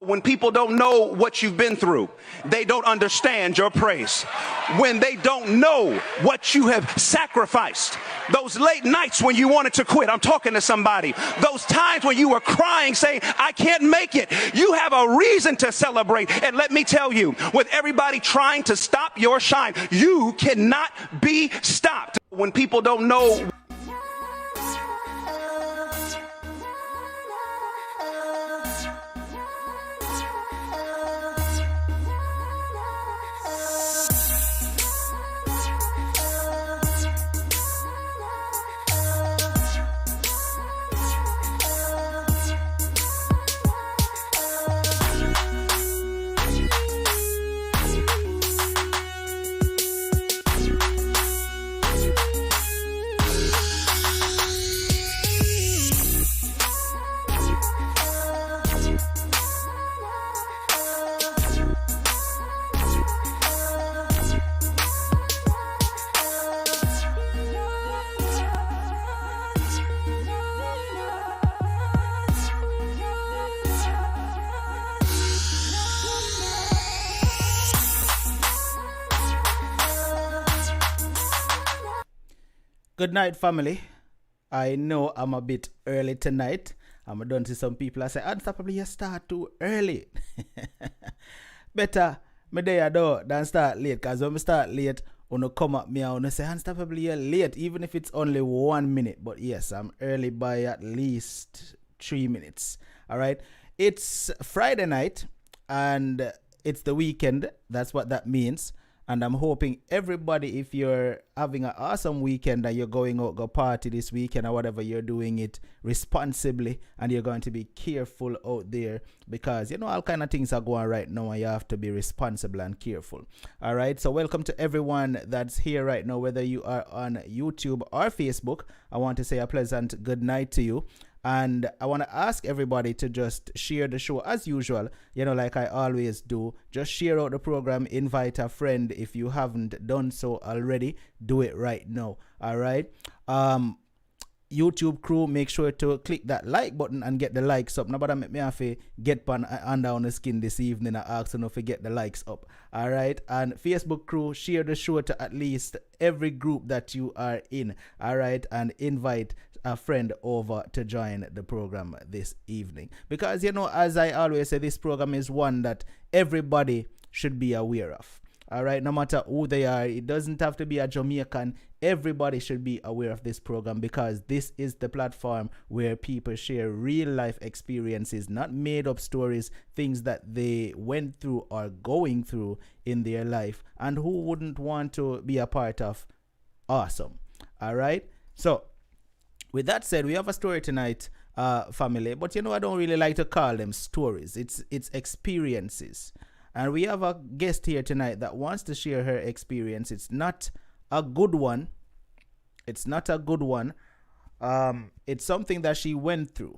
When people don't know what you've been through, they don't understand your praise. When they don't know what you have sacrificed, those late nights when you wanted to quit, I'm talking to somebody, those times when you were crying saying, I can't make it, you have a reason to celebrate. And let me tell you, with everybody trying to stop your shine, you cannot be stopped. When people don't know. Good night, family. I know I'm a bit early tonight. I'm done to some people. I say, unstoppably, you start too early. Better me day though than start late. Because when I start late, when you come at me and say, unstoppably, you're late, even if it's only 1 minute. But yes, I'm early by at least 3 minutes. All right. It's Friday night and it's the weekend. That's what that means. And I'm hoping everybody, if you're having an awesome weekend and you're going out, go party this weekend or whatever, you're doing it responsibly and you're going to be careful out there because, you know, all kind of things are going right now and you have to be responsible and careful. All right. So welcome to everyone that's here right now, whether you are on YouTube or Facebook. I want to say a pleasant good night to you. And I want to ask everybody to just share the show as usual, you know, like I always do. Just share out the program, invite a friend. If you haven't done so already, do it right now. All right. YouTube crew, make sure to click that like button and get the likes up. Nobody make me have to get pan under on the skin this evening and ask them to get the likes up. All right. And Facebook crew, share the show to at least every group that you are in. All right. And invite a friend over to join the program this evening. Because, you know, as I always say, this program is one that everybody should be aware of. All right. No matter who they are, it doesn't have to be a Jamaican. Everybody should be aware of this program because this is the platform where people share real life experiences, not made up stories, things that they went through or going through in their life. And who wouldn't want to be a part of? Awesome. All right. So with that said, we have a story tonight, family. But, you know, I don't really like to call them stories. It's experiences. And we have a guest here tonight that wants to share her experience. It's not a good one. It's not a good one. It's something that she went through.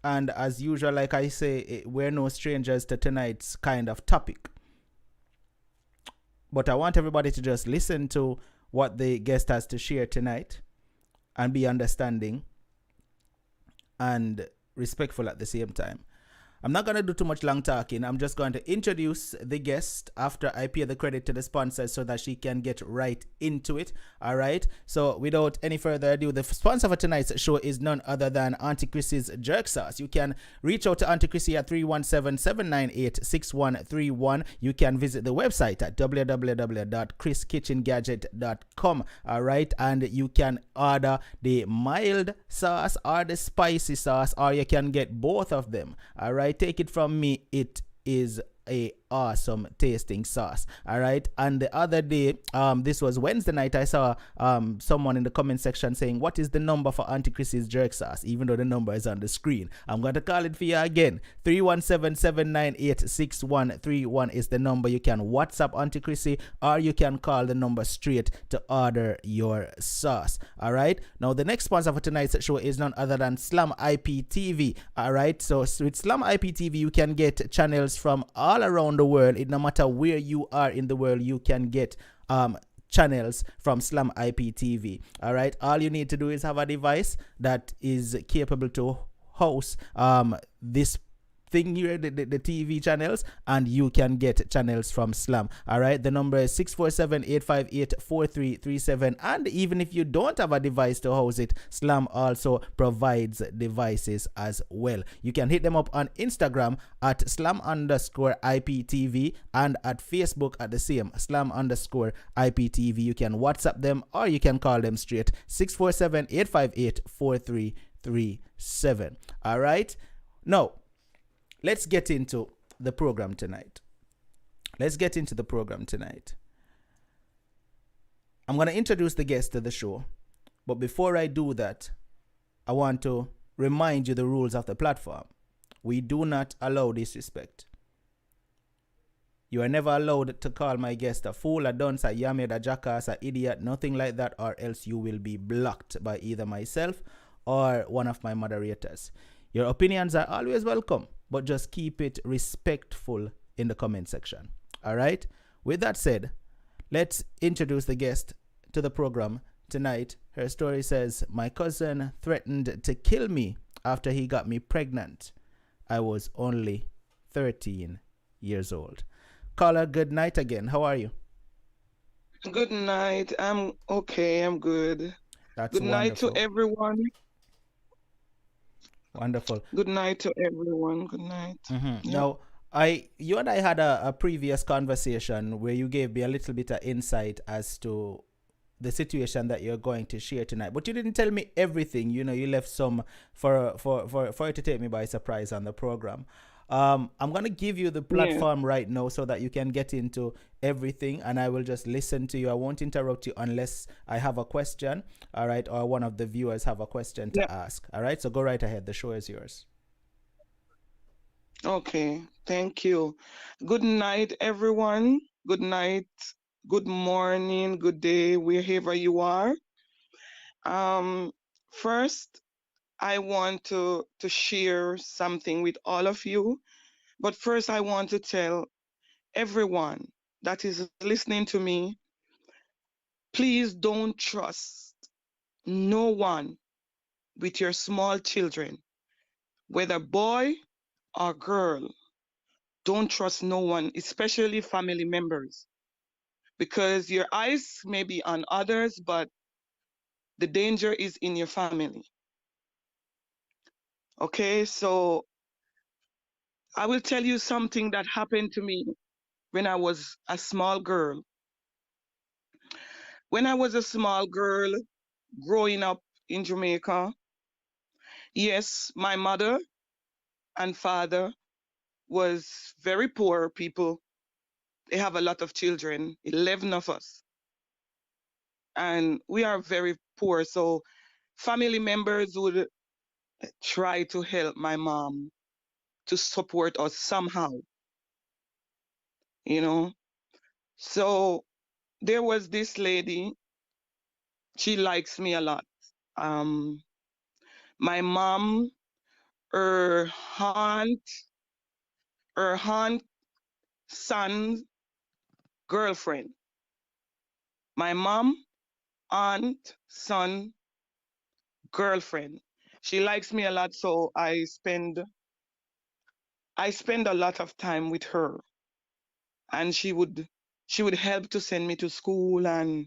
And as usual, like I say, we're no strangers to tonight's kind of topic. But I want everybody to just listen to what the guest has to share tonight and be understanding and respectful at the same time. I'm not going to do too much long talking. I'm just going to introduce the guest after I pay the credit to the sponsor so that she can get right into it. All right. So without any further ado, the sponsor for tonight's show is none other than Auntie Chrissy's Jerk Sauce. You can reach out to Auntie Chrissy at 317-798-6131. You can visit the website at www.chriskitchengadget.com. All right. And you can order the mild sauce or the spicy sauce, or you can get both of them. All right. Take it from me, it is a awesome tasting sauce. All right. And the other day, this was Wednesday night, I saw someone in the comment section saying, what is the number for Auntie Chrissy's jerk sauce? Even though the number is on the screen, I'm going to call it for you again. 317-798-6131 is the number. You can WhatsApp Auntie Chrissy or you can call the number straight to order your sauce. All right. Now the next sponsor for tonight's show is none other than Slam IPTV. All right. So with Slam IPTV, you can get channels from all around the world. No matter where you are in the world, you can get channels from Slam IPTV. All right. All you need to do is have a device that is capable to host this thing here, the TV channels, and you can get channels from Slam. All right, the number is 647-858-4337. And even if you don't have a device to house it, Slam also provides devices as well. You can hit them up on Instagram at slam_IPTV and at Facebook at the same slam_IPTV. You can WhatsApp them or you can call them straight, 647-858-4337. All right, now let's get into the program tonight. I'm going to introduce the guest to the show, but before I do that, I want to remind you the rules of the platform. We do not allow disrespect. You are never allowed to call my guest a fool, a dunce, a yammed, a jackass, a idiot, nothing like that, or else you will be blocked by either myself or one of my moderators. Your opinions are always welcome, but just keep it respectful in the comment section. All right? With that said, let's introduce the guest to the program tonight. Her story says, my cousin threatened to kill me after he got me pregnant. I was only 13 years old. Caller, good night again. How are you? Good night. I'm okay. I'm good. That's good night to everyone. Wonderful. Good night to everyone. Good night. Mm-hmm. Yep. Now, you and I had a previous conversation where you gave me a little bit of insight as to the situation that you're going to share tonight, but you didn't tell me everything. You know, you left some for it to take me by surprise on the program. I'm going to give you the platform right now so that you can get into everything, and I will just listen to you. I won't interrupt you unless I have a question, all right, or one of the viewers have a question to ask, all right? So go right ahead. The show is yours. Okay, thank you. Good night, everyone. Good night, good morning, good day, wherever you are. First, I want to share something with all of you. But first, I want to tell everyone that is listening to me, please don't trust no one with your small children, whether boy or girl. Don't trust no one, especially family members, because your eyes may be on others, but the danger is in your family. Okay, so I will tell you something that happened to me when I was a small girl. When I was a small girl growing up in Jamaica, yes, my mother and father was very poor people. They have a lot of children, 11 of us. And we are very poor. So family members would try to help my mom to support us somehow, you know. So there was this lady, she likes me a lot. My mom, her aunt, son's girlfriend. My mom, aunt, son, girlfriend. She likes me a lot, so I spend a lot of time with her. And she would help to send me to school, and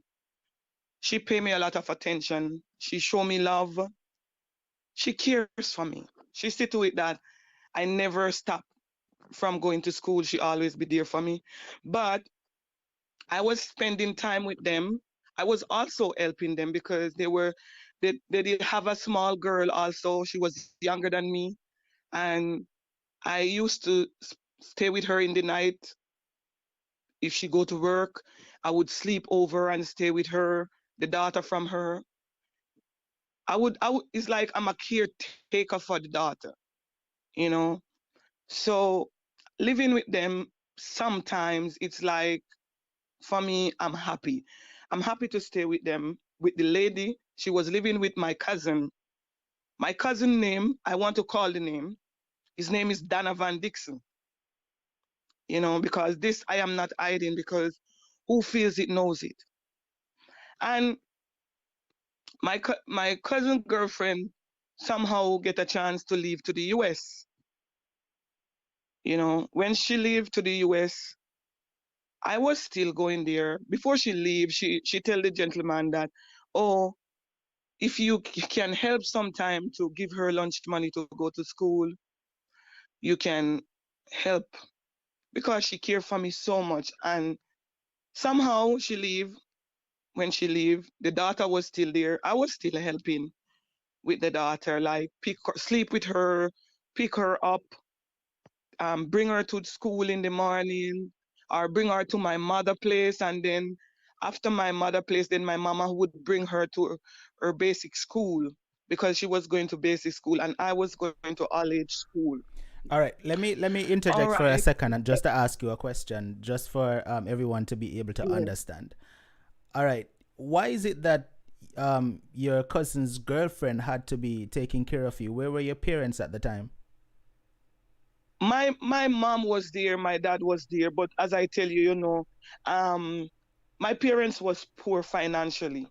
she pay me a lot of attention. She show me love. She cares for me. She see to it that I never stop from going to school. She always be there for me. But I was spending time with them. I was also helping them because they did have a small girl also. She was younger than me. And I used to stay with her in the night. If she go to work, I would sleep over and stay with her, the daughter from her. It's like I'm a caretaker for the daughter, you know? So living with them, sometimes it's like, for me, I'm happy. I'm happy to stay with them. With the lady, she was living with my cousin. My cousin name, I want to call the name. His name is Donovan Dixon. You know, because this I am not hiding, because who feels it knows it. And my cousin girlfriend somehow get a chance to leave to the US. When she lived to the US, I was still going there. Before she leave, she tell the gentleman that, oh, if you can help sometime to give her lunch money to go to school, you can help, because she care for me so much. And somehow she leave. When she leave, the daughter was still there. I was still helping with the daughter, like sleep with her, pick her up, bring her to school in the morning, or bring her to my mother place, and then after my mother place, then my mama would bring her to her basic school, because she was going to basic school and I was going to all age school. All right, let me All interject for a right. second and just to ask you a question, just for everyone to be able to Yeah. understand. All right, why is it that your cousin's girlfriend had to be taking care of you? Where were your parents at the time? My mom was there, my dad was there, but as I tell you, um, my parents was poor financially.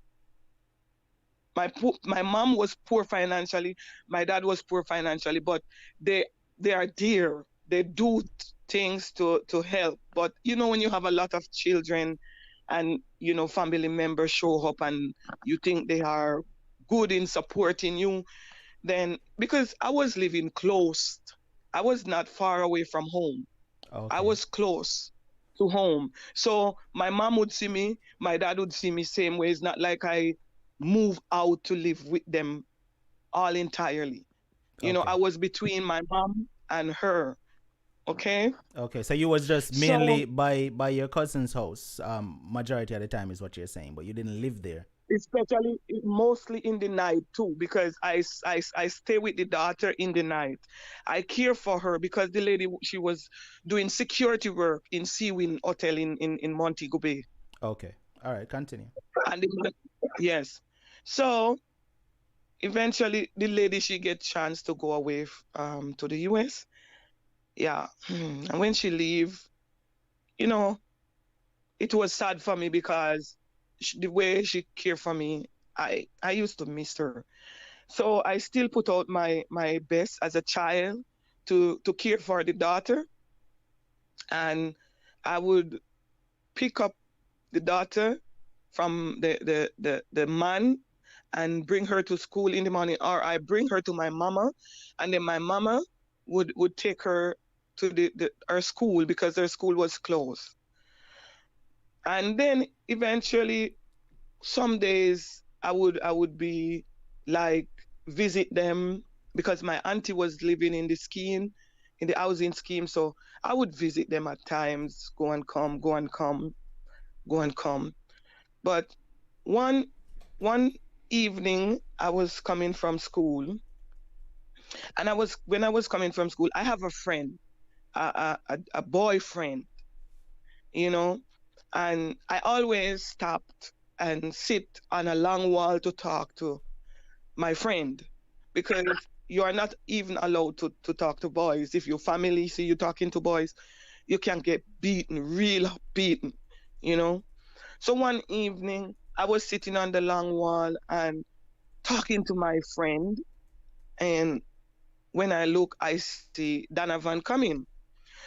My mom was poor financially, my dad was poor financially, but they they are there. They do things to help. But when you have a lot of children, and family members show up, and you think they are good in supporting you, then because I was living close, I was not far away from home. I Okay. was close to home. So my mom would see me, my dad would see me same way. It's not like I move out to live with them all entirely. I Okay. was between my mom and her. Okay. Okay. So you was just So mainly by your cousin's house, majority of the time is what you're saying, but you didn't live there. especially mostly in the night too, because I stay with the daughter in the night. I care for her because the lady, she was doing security work in Seawin Hotel in Montego Bay. Okay. All right. Continue. And yes. So eventually the lady, she get chance to go away to the US. Yeah. And when she leave, you know, it was sad for me because the way she cared for me, I used to miss her. So I still put out my best as a child to care for the daughter, and I would pick up the daughter from the man and bring her to school in the morning, or I bring her to my mama, and then my mama would take her to her school because their school was closed. And then eventually, some days I would be like visit them, because my auntie was living in the housing scheme. So I would visit them at times, go and come, go and come, go and come. But one one evening I was coming from school, and when I was coming from school, I have a friend, a boyfriend, you know, and I always stopped and sit on a long wall to talk to my friend, because you are not even allowed to talk to boys. If your family see you talking to boys, you can get beaten, real beaten, you know. So one evening, I was sitting on the long wall and talking to my friend, and when I look, I see Donovan coming.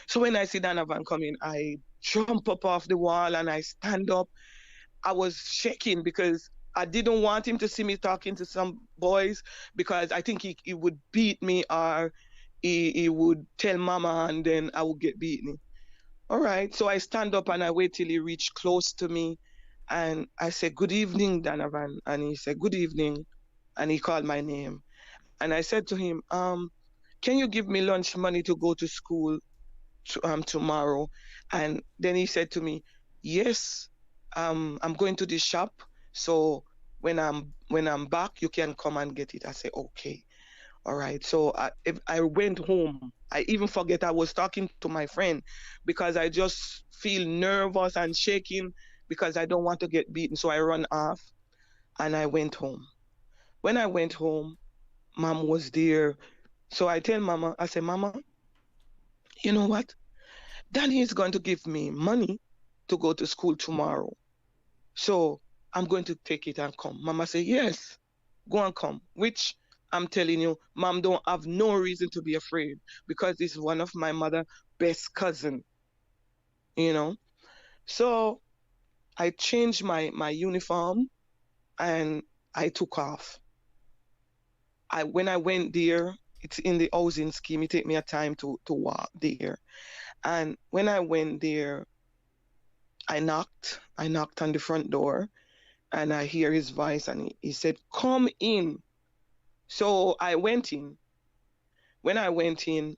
So when I see Donovan coming, I jump up off the wall and I stand up. I was shaking because I didn't want him to see me talking to some boys, because I think he would beat me, or he would tell mama, and then I would get beaten. All right. So I stand up and I wait till he reached close to me, and I said, "Good evening, Donovan." And he said, "Good evening." And he called my name. And I said to him, can you give me lunch money to go to school tomorrow? And then he said to me, "Yes, I'm going to the shop. So when I'm back, you can come and get it." I said, "Okay, all right." So I went home. I even forget I was talking to my friend, because I just feel nervous and shaking, because I don't want to get beaten. So I run off and I went home. When I went home, mom was there. So I tell mama, I say, "Mama, you know what? Danny is going to give me money to go to school tomorrow. So I'm going to take it and come." Mama say, "Yes, go and come." Which, I'm telling you, mom don't have no reason to be afraid, because it's one of my mother best cousin, you know. So I changed my uniform and I took off. When I went there, it's in the housing scheme. It take me a time to walk there. And when I went there, I knocked. I knocked on the front door and I hear his voice and he said, "Come in." So I went in. When I went in,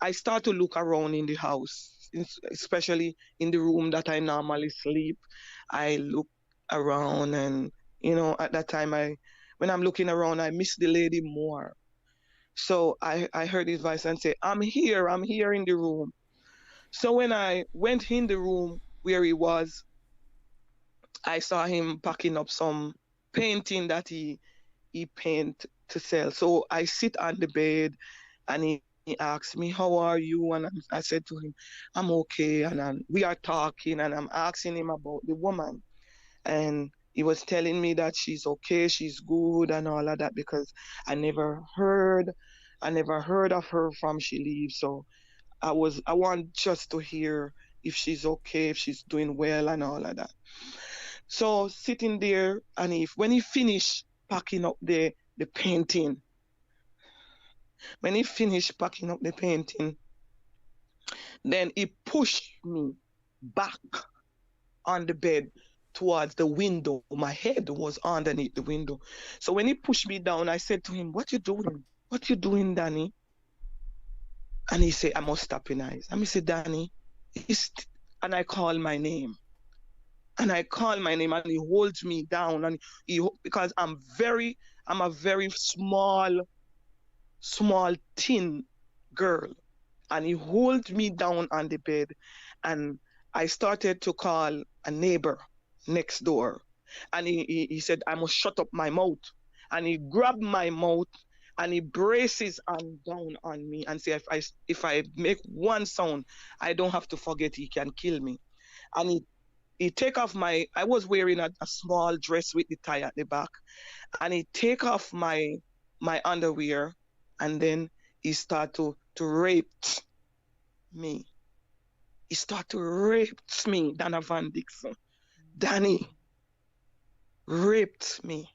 I start to look around in the house, especially in the room that I normally sleep. I look around and, at that time when I'm looking around, I miss the lady more. So I heard his voice and say, I'm here in the room. So when I went in the room where he was, I saw him packing up some painting that he paint to sell. So I sit on the bed and he asked me, "How are you?" And I said to him, "I'm okay." And we are talking and I'm asking him about the woman. And he was telling me that she's okay, she's good and all of that because I never heard of her from she leaves. So I want just to hear if she's okay, if she's doing well and all of that. So sitting there and when he finished packing up the painting, when he finished packing up the painting, then he pushed me back on the bed towards the window. My head was underneath the window. So when he pushed me down, I said to him, "What you doing? What you doing, Danny?" And he said, "I must stop in eyes." And I said, "Danny," and I call my name. And I call my name and he holds me down and because I'm a very small, thin girl. And he holds me down on the bed and I started to call a neighbor next door. And he said, "I must shut up my mouth." And he grabbed my mouth and he braces on down on me and say, if I make one sound, I don't have to forget he can kill me. And he take off I was wearing a small dress with the tie at the back. And he take off my underwear and then he start to rape me. He start to rape me, Dana Van Dixon. Danny raped me.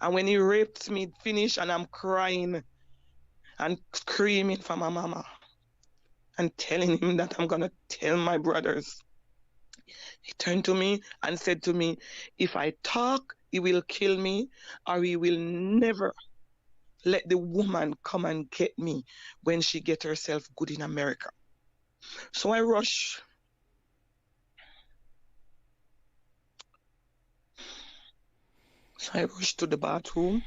And when he raped me, finished, and I'm crying and screaming for my mama and telling him that I'm going to tell my brothers. He turned to me and said to me, "If I talk, he will kill me or he will never let the woman come and get me when she get herself good in America." So I rushed. So I rushed to the bathroom.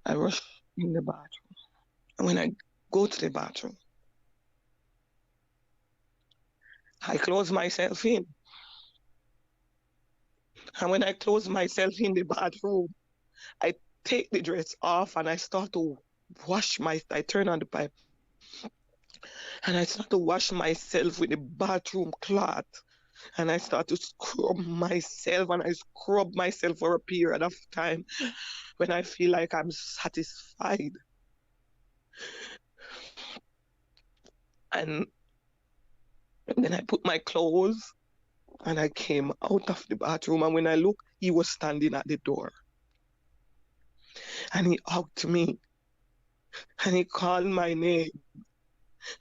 I rushed in the bathroom. And when I go to the bathroom, I close myself in. And when I close myself in the bathroom, I take the dress off and I start to I turn on the pipe and I start to wash myself with the bathroom cloth. And I start to scrub myself and I scrub myself for a period of time when I feel like I'm satisfied. And then I put my clothes and I came out of the bathroom. And when I look, he was standing at the door. And he hugged me and he called my name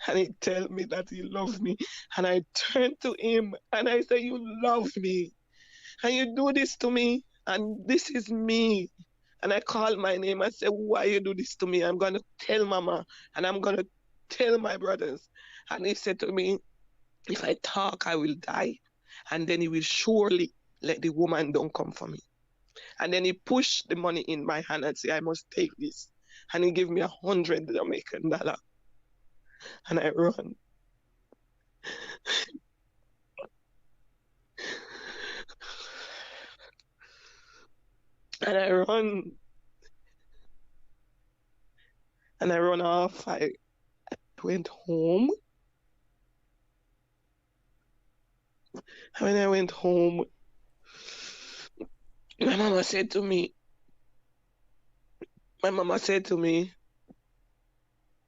and he told me that he loved me. And I turned to him and I said, "You love me and you do this to me and this is me." And I called my name. I said, "Why you do this to me? I'm going to tell mama and I'm going to tell my brothers." And he said to me, "If I talk, I will die. And then he will surely let the woman don't come for me." And then he pushed the money in my hand and said, "I must take this." And he gave me $100 Jamaican. And I run. And I run. And I run off. I went home. And when I went home, my mama said to me,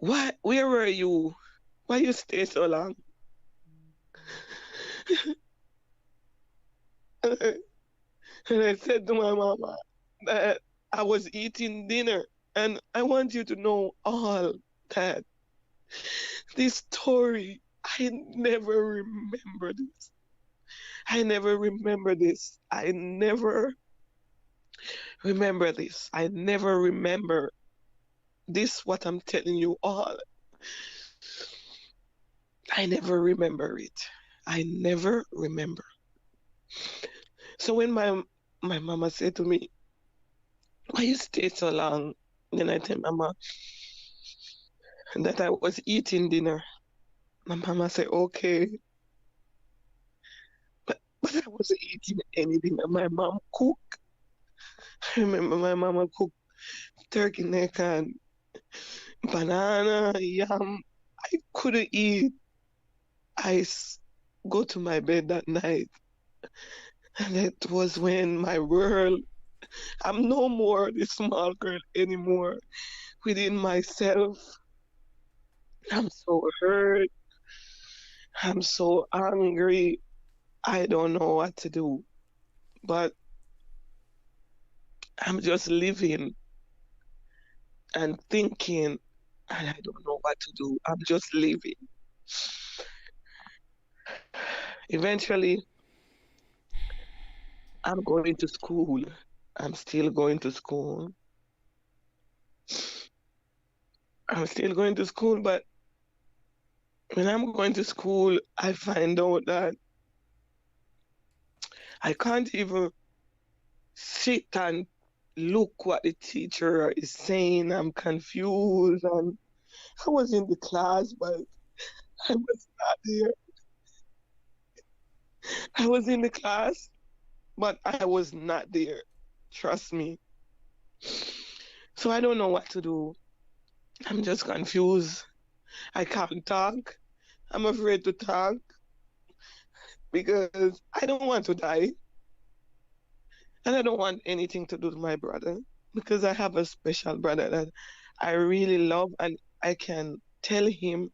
where were you? Why you stay so long? And I said to my mama that I was eating dinner, and I want you to know all that this story, I never remember this. I never remember this. I never remember this. I never remember this, what I'm telling you all. I never remember it. I never remember. So when my mama said to me, why you stay so long? Then I tell mama that I was eating dinner. My mama said, okay. But I wasn't eating anything that my mom cooked. I remember my mama cooked turkey neck and banana, yam. I couldn't eat. Go to my bed that night. And it was when my world, I'm no more the small girl anymore within myself. I'm so hurt. I'm so angry. I don't know what to do. But I'm just living and thinking, and I don't know what to do. I'm just living. Eventually, I'm going to school. I'm still going to school. I'm still going to school, but when I'm going to school, I find out that I can't even sit and look what the teacher is saying. I'm confused, and I was in the class, but I was not there. I was in the class, but I was not there. Trust me. So I don't know what to do. I'm just confused. I can't talk. I'm afraid to talk because I don't want to die. And I don't want anything to do with my brother because I have a special brother that I really love and I can tell him,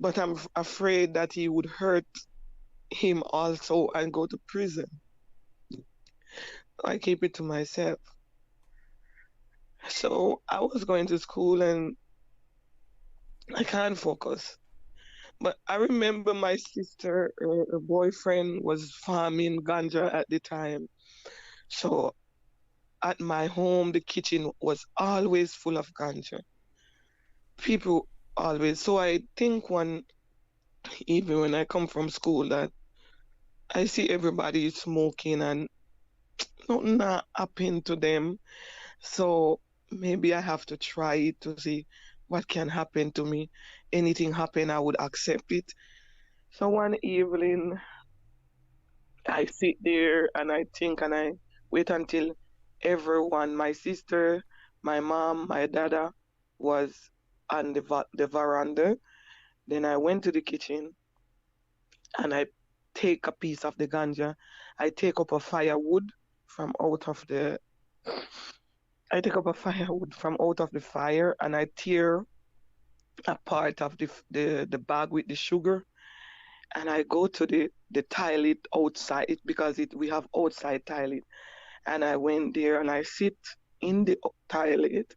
but I'm afraid that he would hurt him also and go to prison. I keep it to myself. So I was going to school and I can't focus. But I remember my sister, her boyfriend was farming ganja at the time. So at my home, the kitchen was always full of ganja. People always. So I think one, even when I come from school, that I see everybody smoking and nothing not happen to them. So maybe I have to try it to see what can happen to me. Anything happen, I would accept it. So one evening, I sit there and I think and I wait until everyone, my sister, my mom, my dada, was on the veranda. Then I went to the kitchen and I take a piece of the ganja. I take up a firewood from out of the I take up a firewood from out of the fire and I tear a part of the bag with the sugar and I go to the toilet outside because we have outside toilet and I went there and I sit in the toilet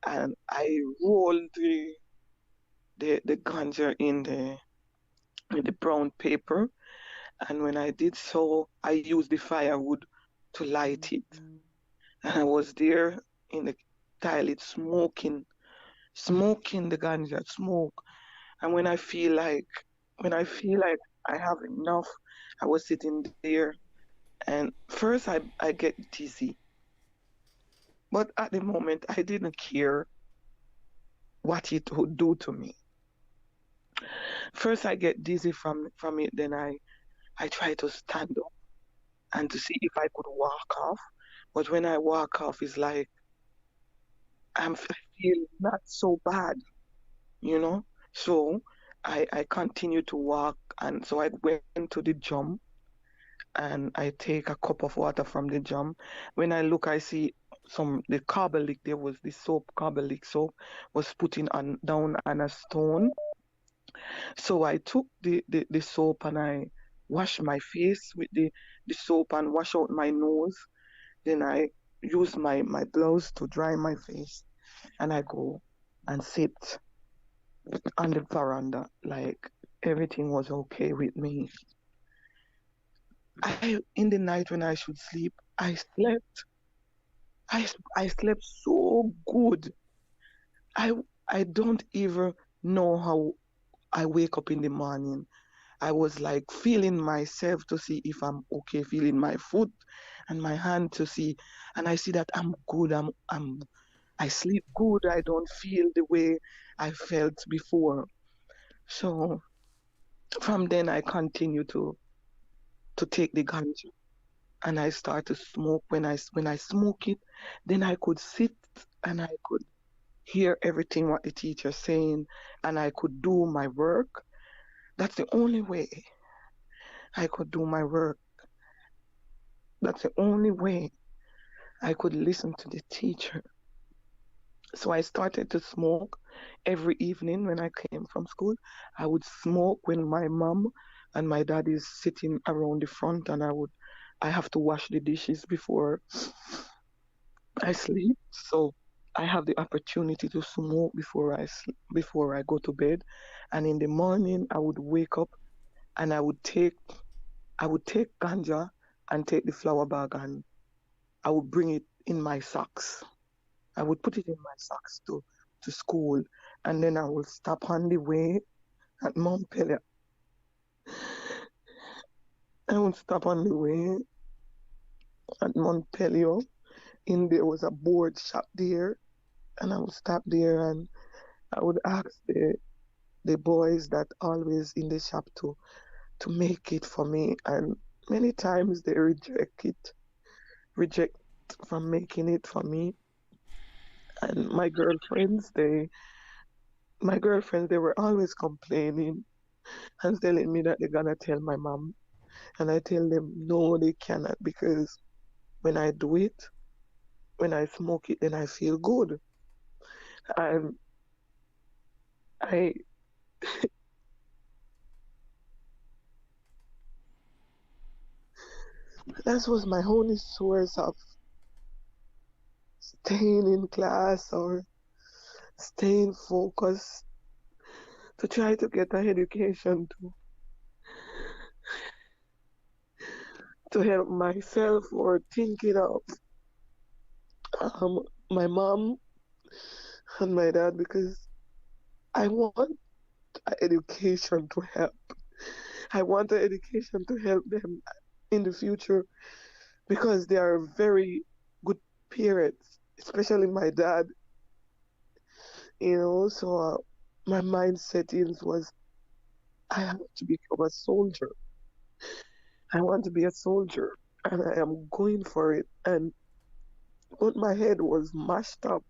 and I roll the ganja in the brown paper and when I did so I used the firewood to light it and I was there in the toilet smoking the ganja smoke and when I feel like I have enough I was sitting there and first I get dizzy but at the moment I didn't care what it would do to me. First I get dizzy from it, then I try to stand up and to see if I could walk off. But when I walk off, it's like I feel not so bad, you know. So I continue to walk, and so I went to the jump and I take a cup of water from the jump. When I look, I see the carbolic, there was this soap, carbolic soap was putting on down on a stone. So I took the soap and I washed my face with the soap and wash out my nose. Then I use my blouse to dry my face and I go and sit on the veranda like everything was okay with me. In the night when I should sleep, I slept. I slept so good. I I don't even know how I wake up in the morning. I was like feeling myself to see if I'm okay, feeling my foot and my hand to see, and I see that I'm good. I sleep good. I don't feel the way I felt before. So from then I continue to take the ganja and I start to smoke. When I smoke it, then I could sit and I could hear everything what the teacher's saying and I could do my work. That's the only way I could do my work. That's the only way I could listen to the teacher. So I started to smoke every evening when I came from school. I would smoke when my mom and my dad is sitting around the front and I have to wash the dishes before I sleep. So I have the opportunity to smoke before I go to bed. And in the morning I would wake up and I would take ganja and take the flower bag and I would bring it in my socks. I would put it in my socks to school, and then I would stop on the way at Montpellier. I would stop on the way at Montpellier. In there was a board shop there, and I would stop there and I would ask the boys that always in the shop to make it for me, and many times they reject from making it for me. And my girlfriends, they were always complaining and telling me that they're gonna tell my mom. And I tell them, no, they cannot because when I do it, when I smoke it, then I feel good. And I, that was my only source of staying in class or staying focused to try to get an education to help myself or thinking of um, my mom and my dad because I want an education to help. I want an education to help them in the future because they are very good parents, especially my dad, So my mindset was I have to become a soldier. I want to be a soldier and I am going for it. And but my head was mashed up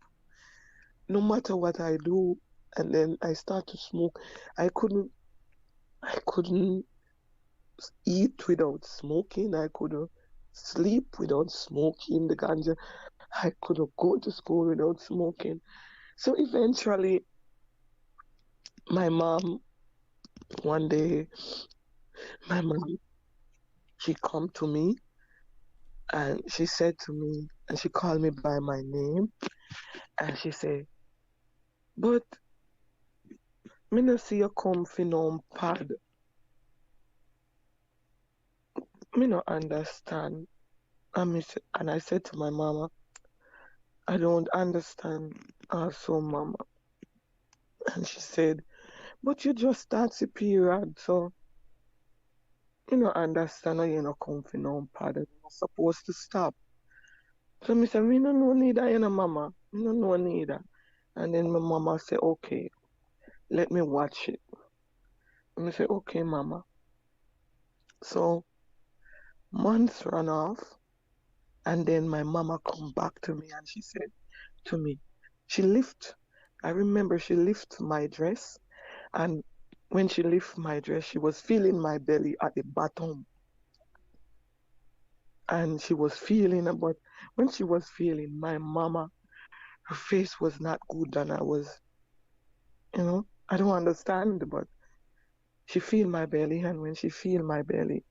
no matter what I do. And then I start to smoke. I couldn't I couldn't eat without smoking. I couldn't sleep without smoking the ganja. I couldn't go to school without smoking. So eventually my mom one day my mom she come to me and she said to me and she called me by my name and she said, but me no see you come for no pad. Me no understand. And I said to my mama, I don't understand also mama. And she said, but you just start the period, so you know understand how you no come for no pad. You're supposed to stop. So me say, me no need that, mama. Me no need that. And then my mama said, okay, let me watch it. And I say, okay, mama. So months run off, and then my mama come back to me and she said to me, I remember she lift my dress, and when she lift my dress, she was feeling my belly at the bottom. and she was feeling, but when she was feeling, my mama, her face was not good, and I was, I don't understand, but she feel my belly, and when she feel my belly,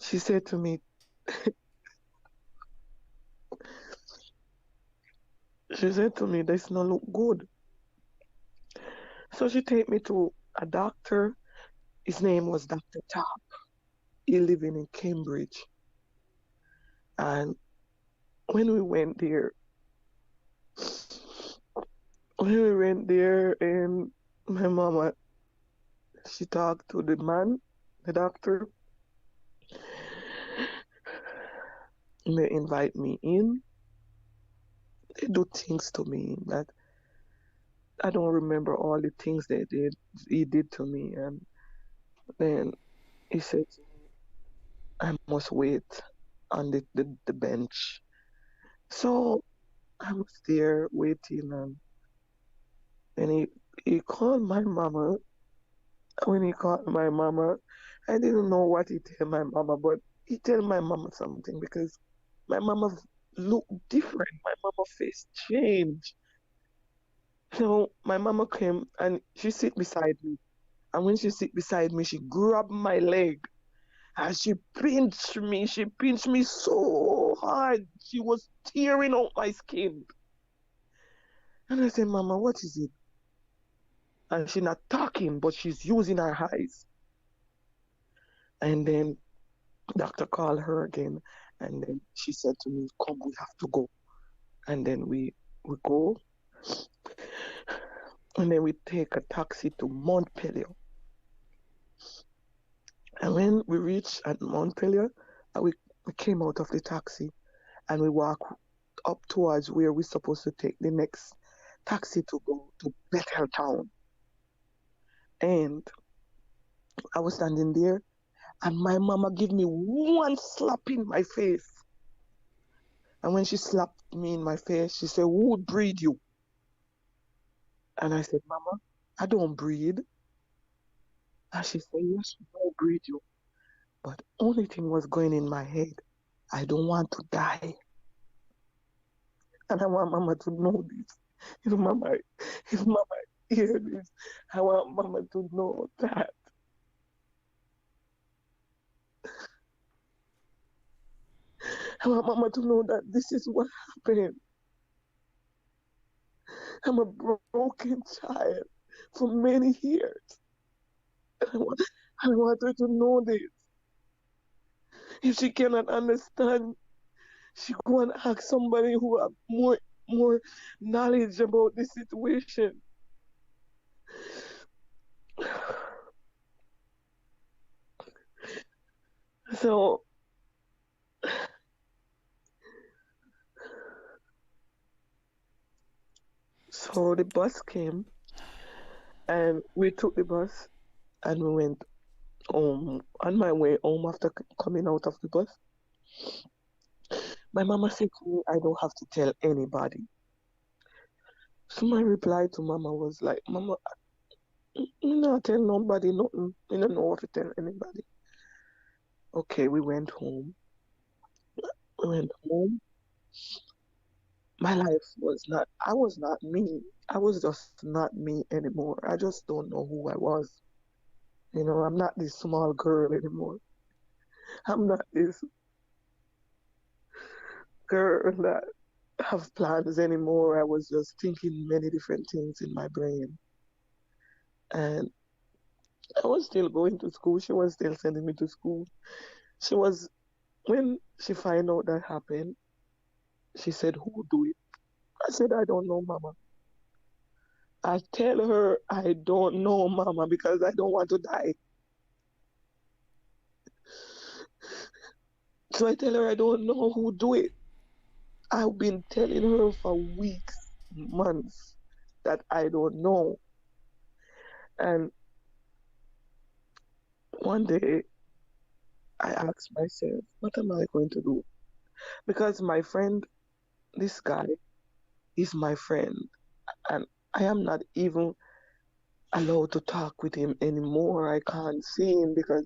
she said to me, this no look good. So she take me to a doctor. His name was Dr. Top. He living in Cambridge. And when we went there, and my mama, she talked to the man, the doctor, and they invite me in. They do things to me that I don't remember all the things he did to me. And then he said to me, I must wait on the bench. So I was there waiting, and then he called my mama. When he called my mama, I didn't know what he tell my mama, but he tell my mama something because my mama looked different. My mama face changed. So my mama came and she sit beside me. And when she sit beside me, she grabbed my leg and she pinched me. She pinched me so hard. She was tearing out my skin. And I said, Mama, what is it? And she's not talking, but she's using her eyes. And then doctor called her again, and then she said to me, come, we have to go. And then we go, and then we take a taxi to Montpellier. And when we reached at Montpellier, we came out of the taxi and we walk up towards where we're supposed to take the next taxi to go to Bethel Town. And I was standing there, and my mama gave me one slap in my face. And when she slapped me in my face, she said, who would breed you? And I said, Mama, I don't breed. And she said, yes, I don't breed you. But only thing was going in my head, I don't want to die. And I want Mama to know this. If Mama hear this, I want Mama to know that. I want Mama to know that this is what happened. I'm a broken child for many years. And I want her to know this. If she cannot understand, she go and ask somebody who have more knowledge about the situation. So the bus came, and we took the bus and we went home. On my way home after coming out of the bus, my mama said to me, I don't have to tell anybody. So my reply to Mama was like, Mama, I not tell nobody nothing. I don't know what to tell anybody. Okay, we went home. My life I was not me. I was just not me anymore. I just don't know who I was. I'm not this small girl anymore. I'm not this girl that have plans anymore. I was just thinking many different things in my brain. And I was still going to school. She was still sending me to school. When she find out that happened, she said, who do it? I said, I don't know, Mama. I tell her I don't know, Mama, because I don't want to die. So I tell her I don't know who do it. I've been telling her for weeks, months, that I don't know. And one day I asked myself, what am I going to do? Because my friend, this guy, is my friend. And I am not even allowed to talk with him anymore. I can't see him because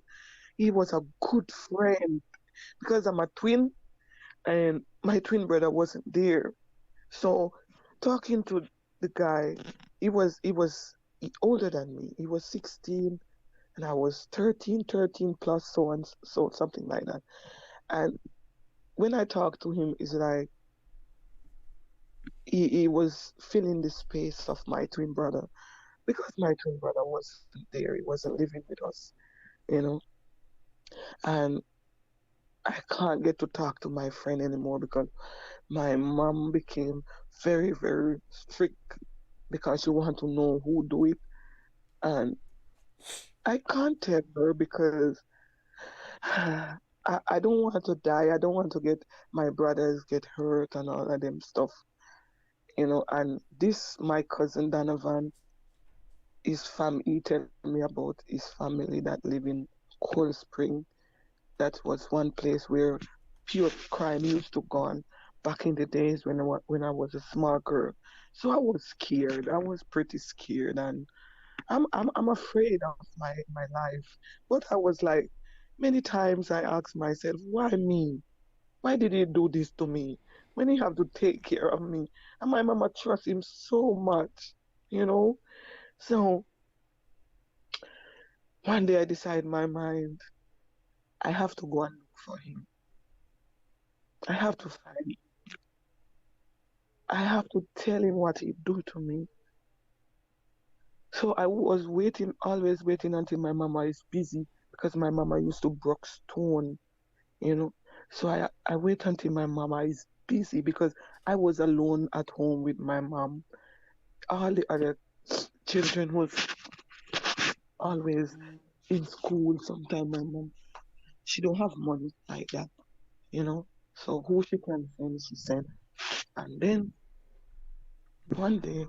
he was a good friend. because I'm a twin and my twin brother wasn't there. So talking to the guy, he older than me. He was 16 and I was 13 plus, so and so, something like that. And when I talked to him, it's like he was filling the space of my twin brother because my twin brother wasn't there. He wasn't living with us, you know. And I can't get to talk to my friend anymore because my mom became very, very strict because she want to know who do it. And I can't tell her because I don't want to die. I don't want to get my brothers get hurt and all of them stuff, you know. And this, my cousin Donovan, he tell me about his family that live in Cold Spring. That was one place where pure crime used to go on back in the days when I was a small girl. So I was scared. I was pretty scared, and I'm afraid of my life. But I was like, many times I asked myself, why me? Why did he do this to me? When he have to take care of me, and my mama trusts him so much, you know. So one day I decide in my mind, I have to go and look for him. I have to find him. I have to tell him what he do to me. So I was waiting, always waiting until my mama is busy because my mama used to broke stone, you know. So I wait until my mama is busy because I was alone at home with my mom. All the other children was always in school. Sometimes my mom, she don't have money like that, you know. So who she can send, she send. And then one day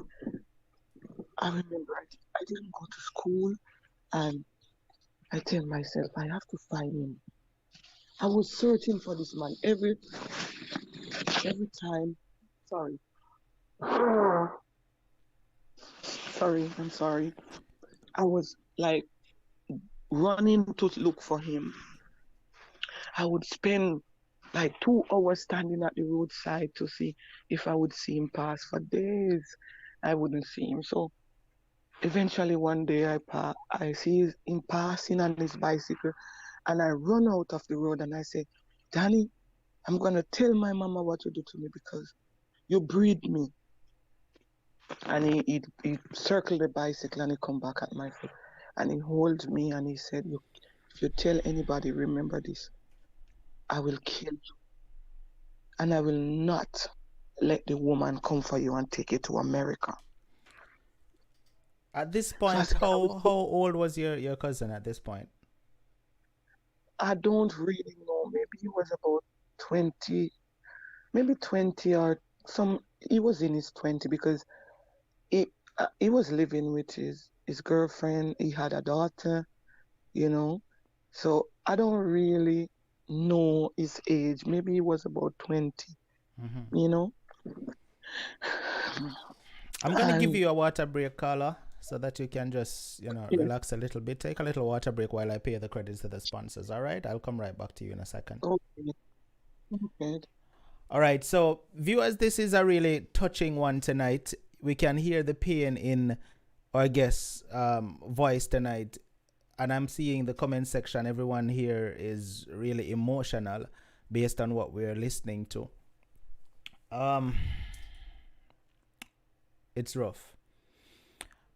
I remember I didn't go to school and I tell myself I have to find him. I was searching for this man every time. Sorry. Sorry, I'm sorry. I was like running to look for him. I would spend like 2 hours standing at the roadside to see if I would see him pass. For days I wouldn't see him. So eventually one day I see him passing on his bicycle and I run out of the road and I say, Danny, I'm gonna tell my mama what you do to me because you breed me. And he circled the bicycle and he come back at my foot and he holds me and he said, if you tell anybody, remember this, I will kill you and I will not let the woman come for you and take you to America. At this So I point, said, how old was your cousin at this point? I don't really know. Maybe he was about 20, maybe 20 or some. He was in his 20 because he was living with his girlfriend. He had a daughter, you know. So I don't really know his age. Maybe he was about 20, Mm-hmm. you know. I'm gonna give And you a water break, Carla, so that you can just, yeah, relax a little bit. Take a little water break while I pay the credits to the sponsors. All right, I'll come right back to you in a second. okay, okay. All right, so viewers, this is a really touching one tonight. We can hear the pain in our guest's voice tonight, and I'm seeing the comment section. Everyone here is really emotional based on what we're listening to. It's rough.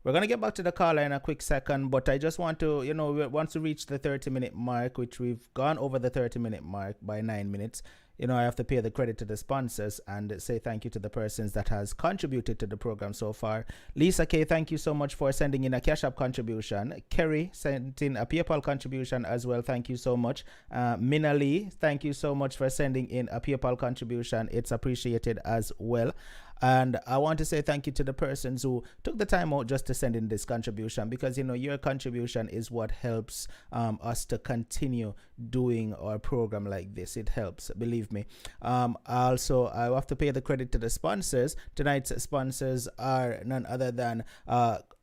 We're going to get back to the caller in a quick second, but I just want to, once we reach the 30-minute mark, which we've gone over the 30-minute mark by 9 minutes, I have to pay the credit to the sponsors and say thank you to the persons that has contributed to the program so far. Lisa K, thank you so much for sending in a Cash App contribution. Kerry sent in a PayPal contribution as well. Thank you so much. Mina Lee, thank you so much for sending in a PayPal contribution. It's appreciated as well. And I want to say thank you to the persons who took the time out just to send in this contribution, because your contribution is what helps us to continue doing our program like this. It helps, believe me. Also, I have to pay the credit to the sponsors. Tonight's sponsors are none other than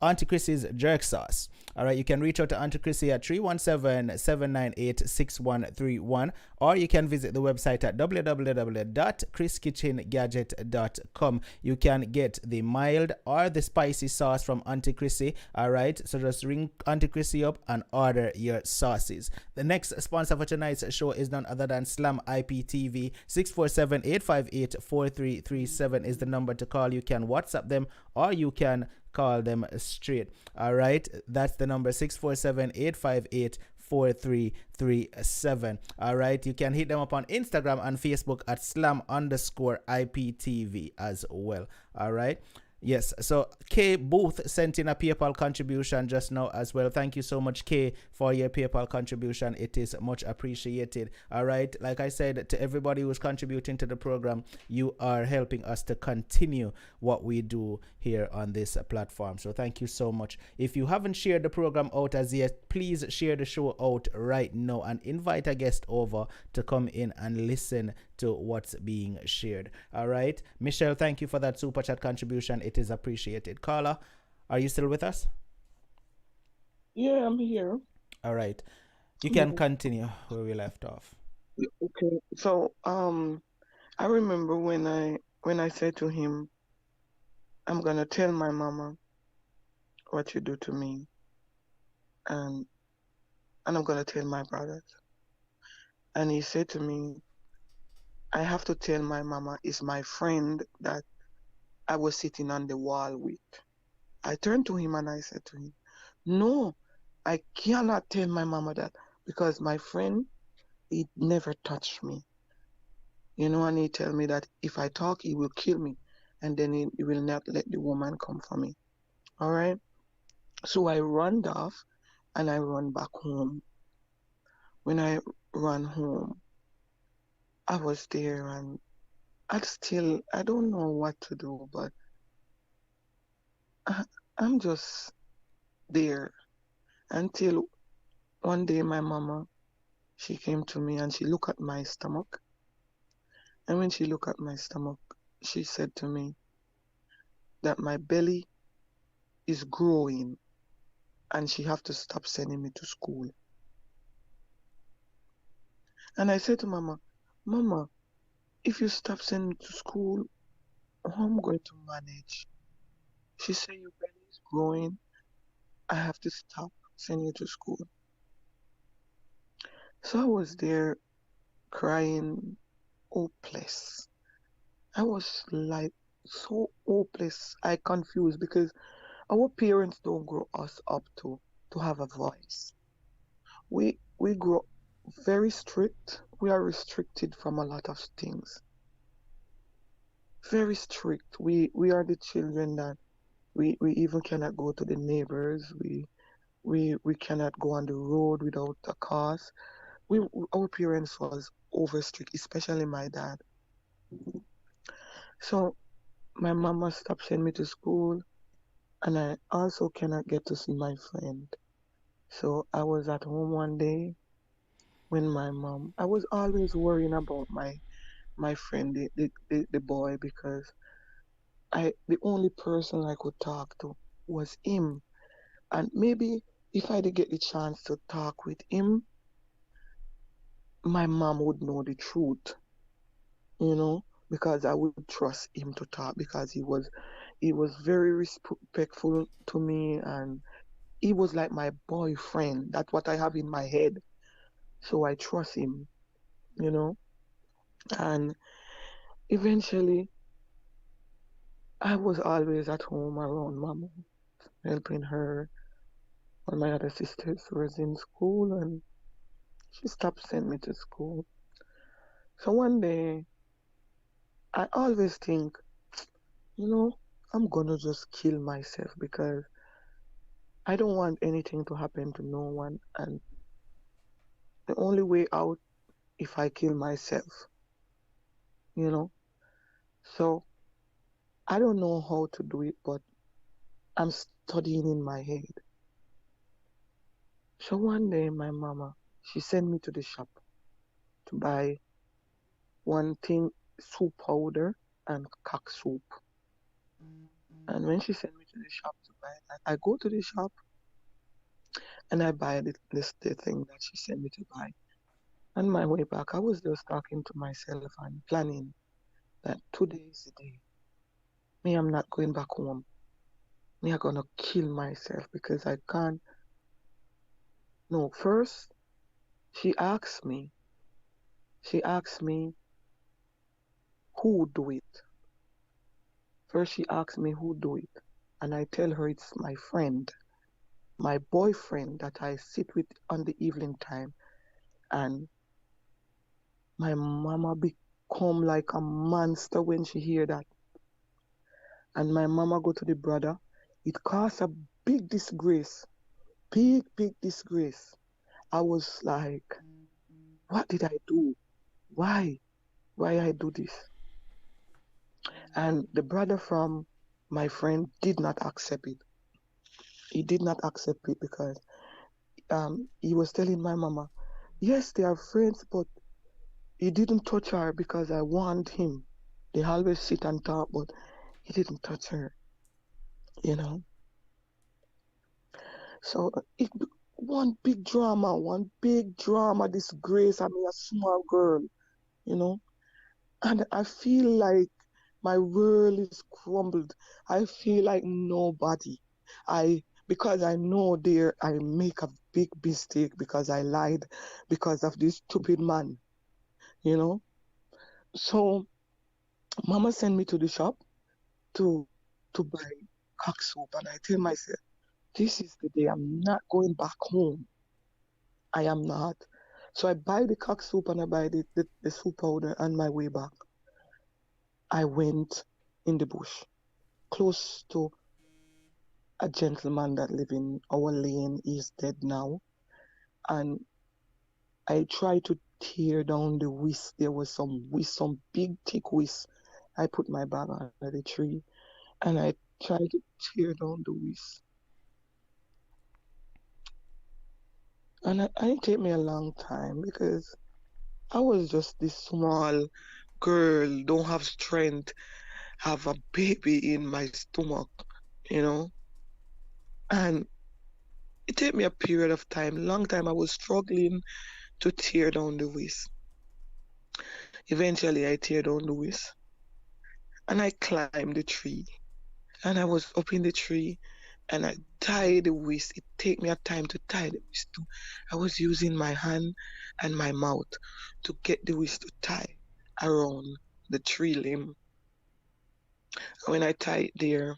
Auntie Chrissy's Jerk Sauce. All right, you can reach out to Auntie Chrissy at 317-798-6131, or you can visit the website at www.chriskitchengadget.com. You can get the mild or the spicy sauce from Auntie Chrissy. All right, so just ring Auntie Chrissy up and order your sauces. The next sponsor for tonight's show is none other than Slam IPTV. 647-858-4337 is the number to call. You can WhatsApp them or you can call them straight. All right, that's the number, 647-858-4337. All right, you can hit them up on Instagram and Facebook at slam_IPTV as well. All right. Yes, so Kay Booth sent in a PayPal contribution just now as well. Thank you so much, Kay, for your PayPal contribution. It is much appreciated. All right, like I said, to everybody who's contributing to the program, you are helping us to continue what we do here on this platform. So thank you so much. If you haven't shared the program out as yet, please share the show out right now and invite a guest over to come in and listen to what's being shared. All right, Michelle, thank you for that super chat contribution. It is appreciated. Carla, are you still with us? Yeah, I'm here. All right, you can continue where we left off. Okay. So I remember when I said to him, I'm gonna tell my mama what you do to me, and I'm gonna tell my brothers. And he said to me, I have to tell my mama is my friend that I was sitting on the wall with. I turned to him and I said to him, no, I cannot tell my mama that because my friend, he never touched me. And he tell me that if I talk, he will kill me. And then he will not let the woman come for me. All right. So I run off and I run back home. When I run home, I was there and I don't know what to do, but I'm just there until one day my mama, she came to me and she looked at my stomach. And when she looked at my stomach, she said to me that my belly is growing and she have to stop sending me to school. And I said to Mama, if you stop sending me to school, how am I going to manage? She said, your belly is growing. I have to stop sending you to school. So I was there crying, hopeless. I was like so hopeless. I confused because our parents don't grow us up to have a voice. We grow very strict. We are restricted from a lot of things. Very strict. We are the children that we even cannot go to the neighbors. We cannot go on the road without a cause. Our parents was over strict, especially my dad. So my mama stopped sending me to school, and I also cannot get to see my friend. So I was at home one day when I was always worrying about my friend, the boy, because the only person I could talk to was him. And maybe if I did get the chance to talk with him, my mom would know the truth, because I would trust him to talk because he was very respectful to me and he was like my boyfriend. That's what I have in my head. So I trust him, you know. And eventually I was always at home around mama, helping her when my other sisters was in school and she stopped sending me to school. So one day I always think, you know, I'm gonna just kill myself because I don't want anything to happen to no one and the only way out if I kill myself, you know. So I don't know how to do it, but I'm studying in my head. So one day my mama, she sent me to the shop to buy one thing, soup powder and cock soup. And when she sent me to the shop to buy that, I go to the shop and I buy the thing that she sent me to buy. On my way back, I was just talking to myself and planning that today is the day. Me, I'm not going back home. Me, I'm gonna kill myself because I can't. No, first, she asked me who do it. First, she asked me who do it. And I tell her it's my friend, my boyfriend that I sit with on the evening time. And my mama become like a monster when she hear that. And my mama go to the brother. It caused a big disgrace. Big disgrace. I was like, what did I do? Why I do this? And the brother from my friend did not accept it. He did not accept it because he was telling my mama, yes, they are friends, but he didn't touch her because I warned him. They always sit and talk, but he didn't touch her, you know. So one big drama, disgrace. I mean, a small girl, you know. And I feel like my world is crumbled. I feel like nobody. Because I know there I make a big mistake because I lied because of this stupid man, you know. So mama sent me to the shop to buy cock soup, and I tell myself, this is the day I'm not going back home. I am not. So I buy the cock soup and I buy the soup powder. On my way back, I went in the bush, close to a gentleman that live in our lane. He's dead now. And I tried to tear down the whisk. There was some big thick whisk. I put my bag under the tree and I tried to tear down the whisk. And it took me a long time because I was just this small girl, don't have strength, have a baby in my stomach, you know. And it took me a period of time, long time I was struggling to tear down the whisk. Eventually I tear down the whisk and I climbed the tree. And I was up in the tree and I tied the whisk. It take me a time to tie the whisk too. I was using my hand and my mouth to get the whisk to tie around the tree limb. And when I tie it there,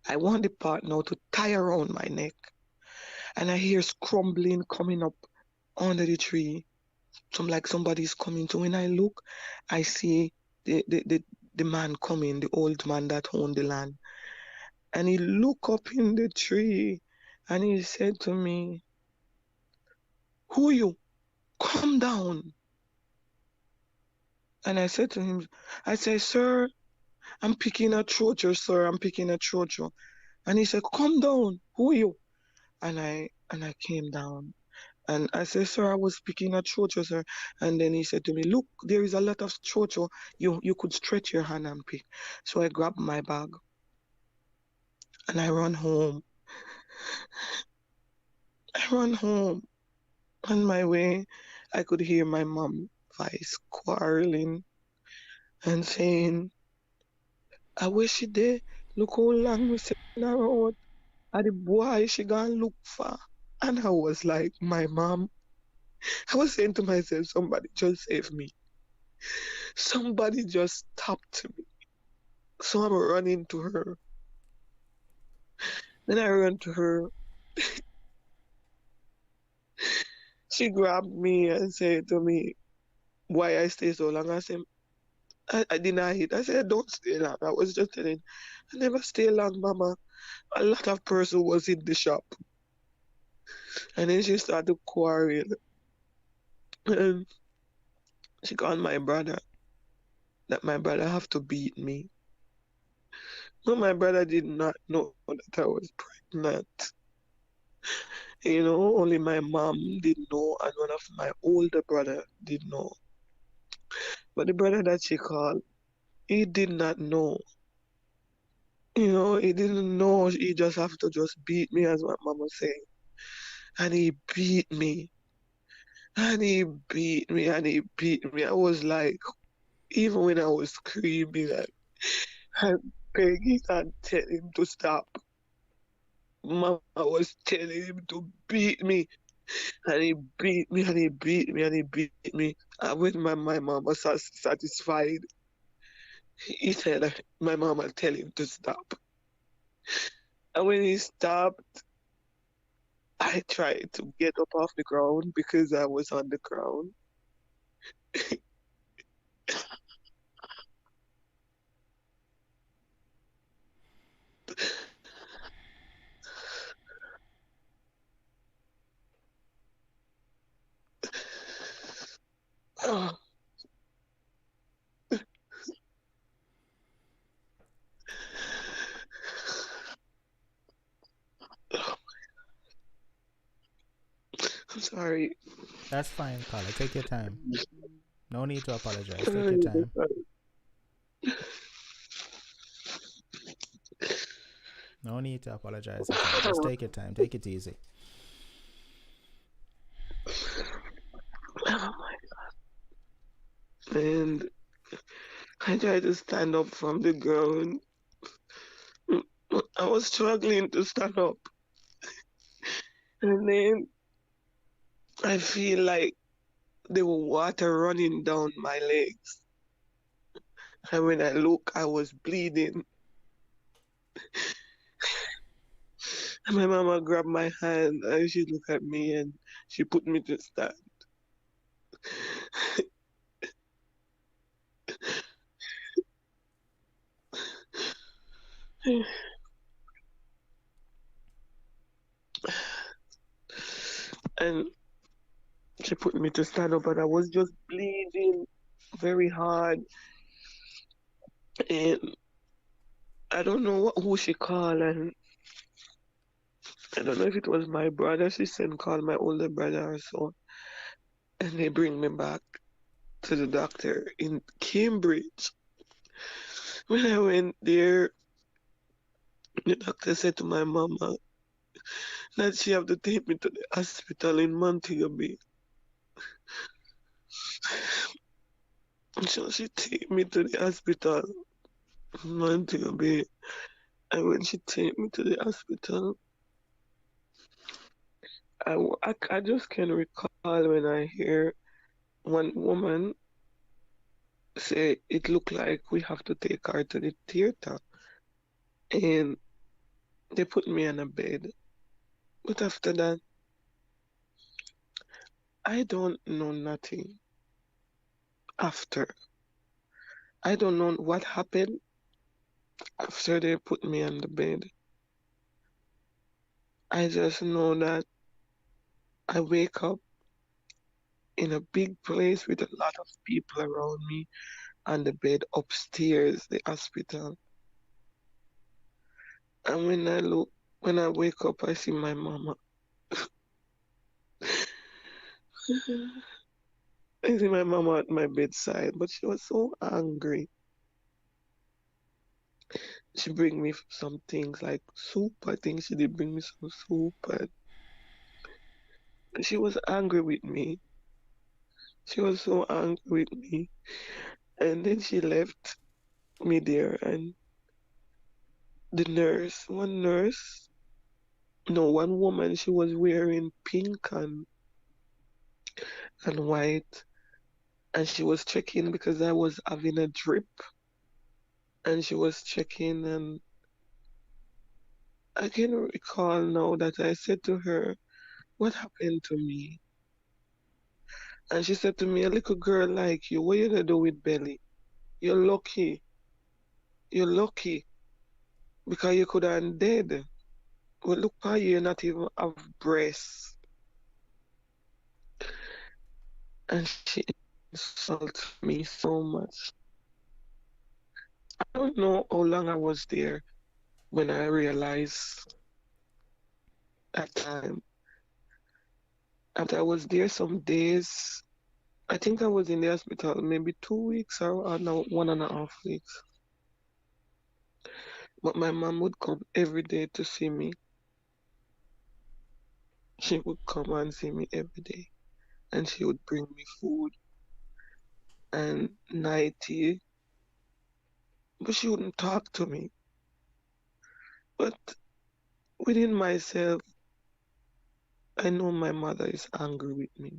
I want the part now to tie around my neck. And I hear crumbling coming up under the tree. Like somebody's coming. So when I look, I see the man coming, the old man that owned the land. And he looked up in the tree and he said to me, who you? Come down. And I said to him, I said, sir, I'm picking a trocho, sir. I'm picking a trocho. And he said, come down. Who are you? And I came down. And I said, sir, I was picking a trocho, sir. And then he said to me, look, there is a lot of trocho. You could stretch your hand and pick. So I grabbed my bag and I run home. On my way, I could hear my mom voice quarreling and saying, I wish she did. Look how long we sit in her road. And the boy she gonna look for. And I was like, my mom. I was saying to myself, somebody just save me. Somebody just stopped me. So I'm running to her. Then I run to her. She grabbed me and said to me, why I stay so long. I said, I denied it. I said, don't stay long. I was just telling, I never stay long, mama. A lot of person was in the shop. And then she started quarreling. And she called my brother, that my brother have to beat me. No, my brother did not know that I was pregnant. Only my mom did know and one of my older brother did know. But the brother that she called, he did not know. He didn't know. He just have to just beat me, as my mama saying. And he beat me. And he beat me. And he beat me. I was like, even when I was screaming and begging and telling him to stop, mama was telling him to beat me. And he beat me and he beat me and he beat me. And when my mom was satisfied, he said my mama tell him to stop. And when he stopped, I tried to get up off the ground because I was on the ground. Oh, I'm sorry. That's fine, caller. Take your time. No need to apologize. Take your I'm time. No need to apologize at all. Just take your time. Take it easy. Oh my God. And I tried to stand up from the ground. I was struggling to stand up. And then I feel like there was water running down my legs. And when I look, I was bleeding. And my mama grabbed my hand and she looked at me and she put me to stand. And she put me to stand up and I was just bleeding very hard. And I don't know who she called, and I don't know if it was my brother. She sent call my older brother or so. And they bring me back to the doctor in Cambridge. When I went there, the doctor said to my mama that she have to take me to the hospital in Montego Bay. So she take me to the hospital in Montego Bay. And when she take me to the hospital, I just can recall when I hear one woman say it looked like we have to take her to the theater. And they put me on a bed. But after that, I don't know nothing after. I don't know what happened after they put me on the bed. I just know that I wake up in a big place with a lot of people around me on the bed upstairs, the hospital. And when I wake up, I see my mama. I see my mama at my bedside, but she was so angry. She bring me some things like soup. I think she did bring me some soup, and she was angry with me. She was so angry with me. And then she left me there, and one nurse, no, one woman, she was wearing pink and white, and she was checking because I was having a drip, and she was checking, and I can recall now that I said to her, "What happened to me?" And she said to me, "A little girl like you, what you gonna do with belly? You're lucky. You're lucky because you could have dead. Well, look how you not even have breasts." And she insulted me so much. I don't know how long I was there when I realized that time. After I was there some days, I think I was in the hospital maybe 2 weeks or no, 1.5 weeks. But my mom would come every day to see me. She would come and see me every day. And she would bring me food and night tea. But she wouldn't talk to me. But within myself, I know my mother is angry with me.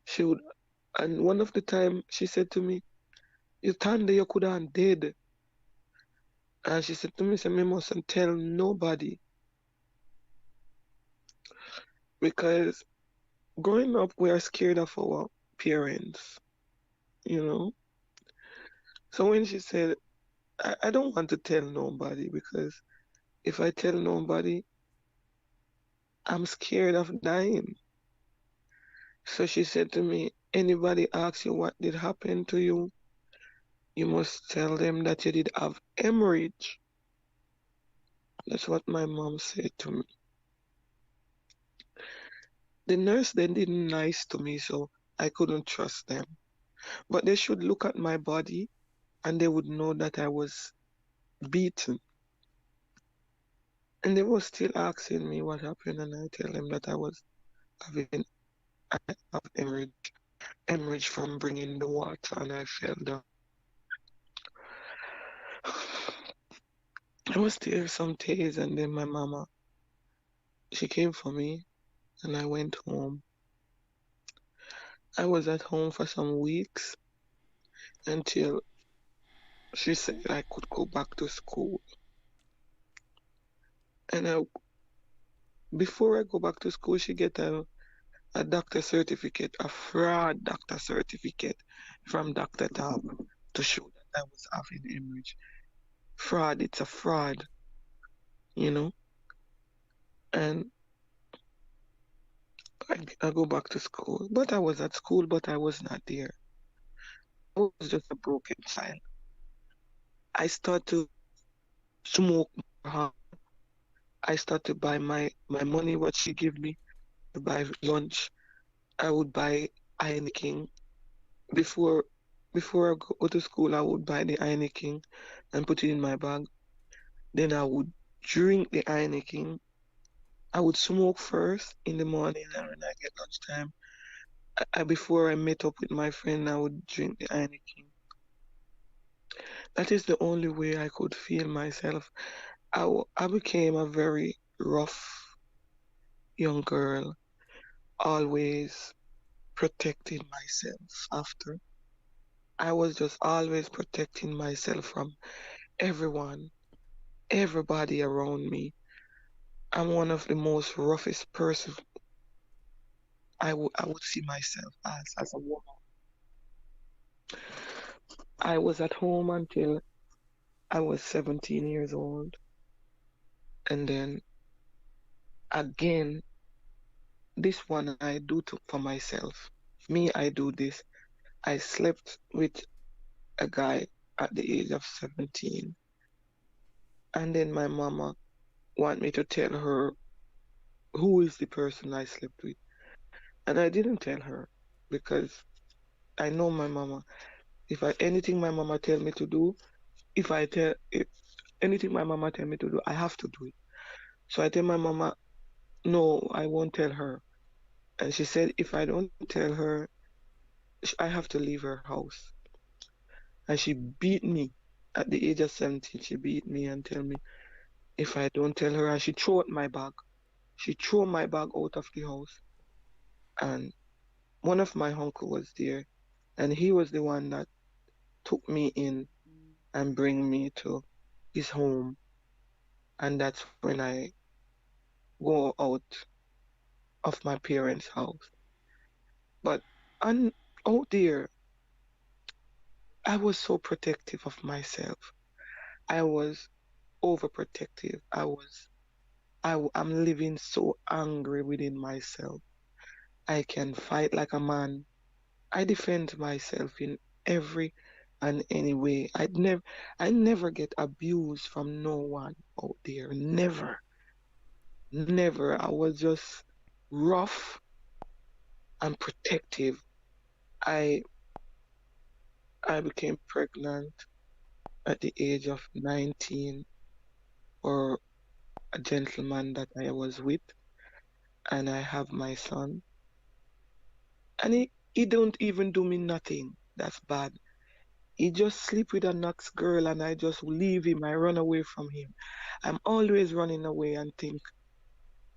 She would, and one of the time she said to me, "You Tande, you could have dead." And she said to me, "Me mustn't tell nobody because growing up we are scared of our parents, you know." So when she said, I don't want to tell nobody because if I tell nobody, I'm scared of dying. So she said to me, anybody asks you what did happen to you, you must tell them that you did have hemorrhage. That's what my mom said to me. The nurse then didn't nice to me, so I couldn't trust them. But they should look at my body and they would know that I was beaten. And they were still asking me what happened, and I tell them that I was having I have hemorrhage from bringing the water, and I fell down. I was there some days, and then my mama, she came for me, and I went home. I was at home for some weeks until she said I could go back to school. And before I go back to school, she get a doctor certificate, a fraud doctor certificate from Dr. Tab to show that I was having hemorrhage. Fraud, it's a fraud, you know? And I go back to school. But I was at school, but I was not there. I was just a broken child. I start to smoke more. I start to buy my money, what she give me to buy lunch. I would buy Heineken. Before before I go to school, I would buy the Heineken and put it in my bag. Then I would drink the Heineken. I would smoke first in the morning, and when I get lunchtime, before I met up with my friend, I would drink the Heineken. That is the only way I could feel myself. I became a very rough young girl, always protecting myself after. I was just always protecting myself from everyone, everybody around me. I'm one of the most roughest persons I would see myself as a woman. I was at home until I was 17 years old. And then again, this one I do for myself. Me, I do this. I slept with a guy at the age of 17. And then my mama want me to tell her who is the person I slept with. And I didn't tell her because I know my mama. If anything my mama tell me to do, if anything my mama tell me to do, I have to do it. So I tell my mama, no, I won't tell her. And she said, if I don't tell her, I have to leave her house. And she beat me at the age of 17. She beat me and tell me if I don't tell her, and she threw out my bag. She threw my bag out of the house. And one of my uncle was there, and he was the one that took me in and bring me to his home. And that's when I go out of my parents' house. But and out there, I was so protective of myself. I was overprotective. I'm living so angry within myself. I can fight like a man. I defend myself in every and any way. I never get abused from no one out there. Never. Never. I was just rough and protective. I I became pregnant at the age of 19 for a gentleman that I was with, and I have my son. And he don't even do me nothing that's bad. He just sleep with a next girl and I just leave him. I run away from him. I'm always running away and think,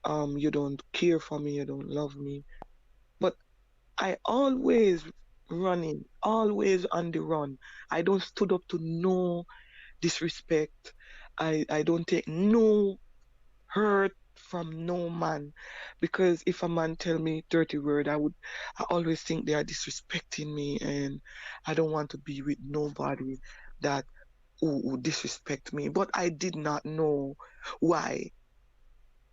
you don't care for me, you don't love me. But I always running, always on the run. I don't stood up to no disrespect. I don't take no hurt from no man, because if a man tell me dirty word, I always think they are disrespecting me, and I don't want to be with nobody that who disrespect me. But I did not know why.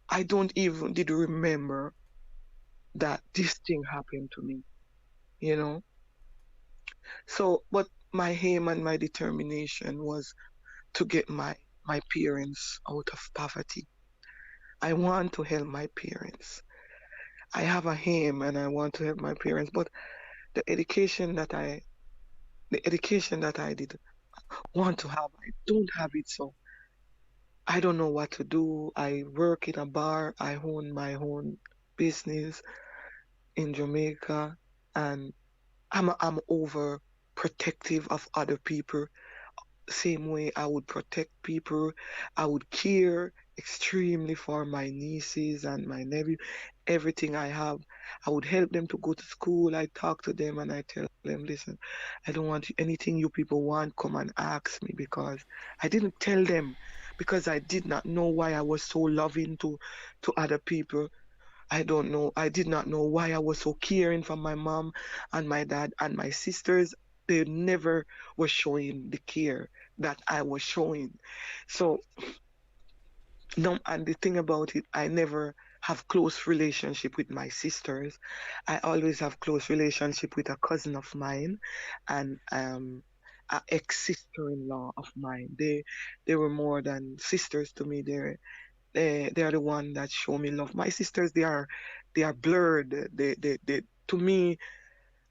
I don't even did remember that this thing happened to me, you know. So, but my aim and my determination was to get my parents out of poverty. I want to help my parents. I have a aim and I want to help my parents, but the education that I the education that I did want to have, I don't have it. So I don't know what to do. I work in a bar. I own my own business in Jamaica, and I'm over protective of other people. Same way I would protect people. I would care extremely for my nieces and my nephew. Everything I have, I would help them to go to school. I talk to them and I tell them, listen, I don't want anything you people want, come and ask me, because I didn't tell them, because I did not know why I was so loving to other people. I don't know. I did not know why I was so caring for my mom and my dad and my sisters. They never were showing the care that I was showing. So, no, and the thing about it, I never have close relationship with my sisters. I always have close relationship with a cousin of mine and a ex sister-in-law of mine. They were more than sisters to me. They are the one that show me love. My sisters, they are blurred. They to me,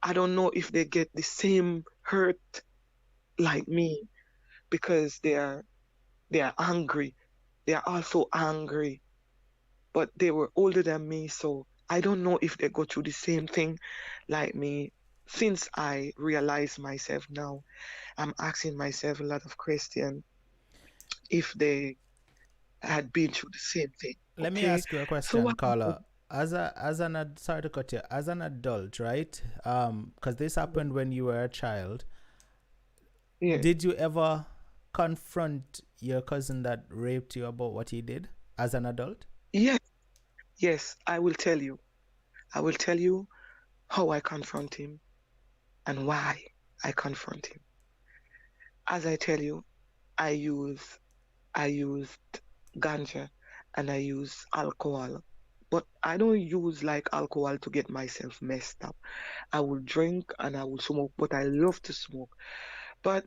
I don't know if they get the same hurt like me, because they are angry. They are also angry, but they were older than me, so I don't know if they go through the same thing like me. Since I realize myself now, I'm asking myself a lot of questions if they had been through the same thing. Let me Okay, ask you a so question, what caller. happened? Sorry to cut you. As an adult, right? Because this happened when you were a child. Yes, Did you ever confront your cousin that raped you about what he did as an adult? yes, yes. I will tell you. I will tell you how I confront him and why I confront him. As I tell you, I use I used ganja and I use alcohol. But I don't use like alcohol to get myself messed up. I will drink and I will smoke, but I love to smoke. But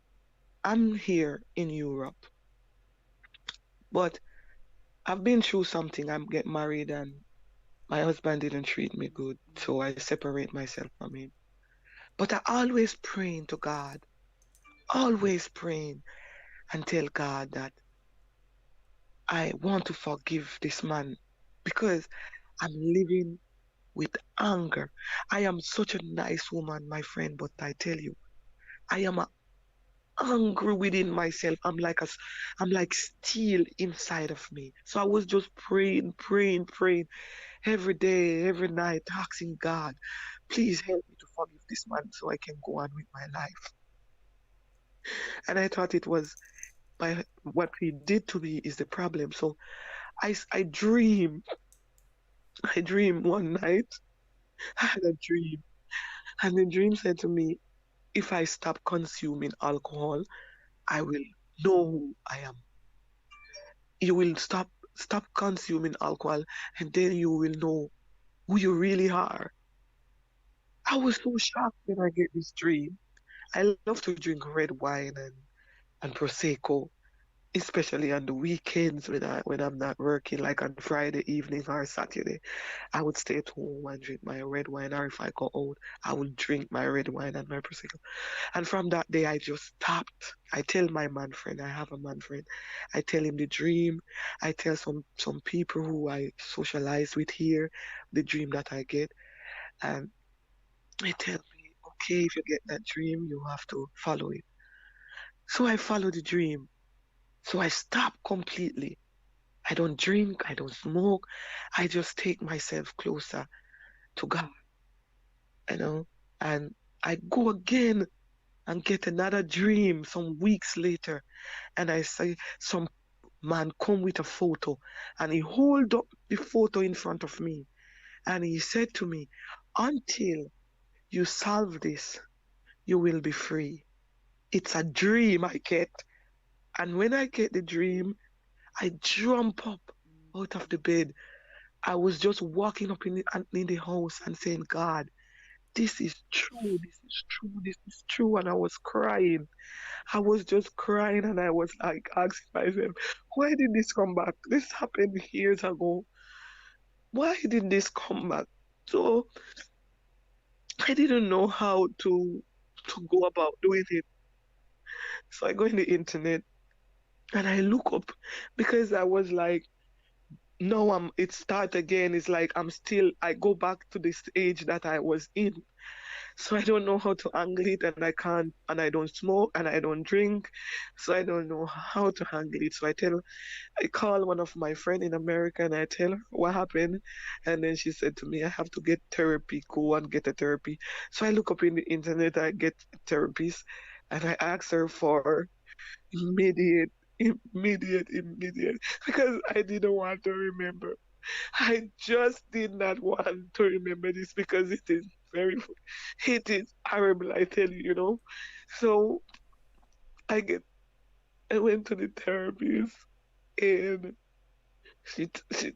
I'm here in Europe, but I've been through something. I'm get married and my husband didn't treat me good, so I separate myself from him. But I always praying to God, always praying and tell God that I want to forgive this man, because I'm living with anger. I am such a nice woman, my friend, but I tell you, I am angry within myself. I'm like steel inside of me. So I was just praying, praying, praying every day, every night, asking God, please help me to forgive this man so I can go on with my life. And I thought it was by what he did to me is the problem. So I dream, I dream one night, I had a dream, and the dream said to me, if I stop consuming alcohol, I will know who I am. You will stop consuming alcohol, and then you will know who you really are. I was so shocked when I get this dream. I love to drink red wine and prosecco, especially on the weekends when I'm not working, like on Friday evening or Saturday. I would stay at home and drink my red wine, or if I go out, I would drink my red wine and my prosecco. And from that day, I just stopped. I tell my man friend, I have a man friend, I tell him the dream. I tell some people who I socialize with here the dream that I get, and they tell me, okay, if you get that dream, you have to follow it. So I follow the dream. So I stop completely. I don't drink, I don't smoke. I just take myself closer to God, you know. And I go again and get another dream some weeks later. And I say, some man come with a photo and he hold up the photo in front of me. And he said to me, until you solve this, you will be free. It's a dream I get. And when I get the dream, I jump up out of the bed. I was just walking up in the house and saying, God, this is true, this is true, this is true. And I was crying. I was just crying and I was like asking myself, why did this come back? This happened years ago. Why did this come back? So I didn't know how to go about doing it. So I go in the internet and I look up because I was like, no, it start again. It's like I go back to the stage that I was in. So I don't know how to angle it, and I can't, and I don't smoke, and I don't drink, so I don't know how to angle it. So I call one of my friend in America, and I tell her what happened, and then she said to me, I have to get therapy, go and get a therapy. So I look up in the internet, I get therapists, and I ask her for immediate, immediate, because I didn't want to remember. I just did not want to remember this because very, it is horrible, I tell you, you know. So I get, I went to the therapist and she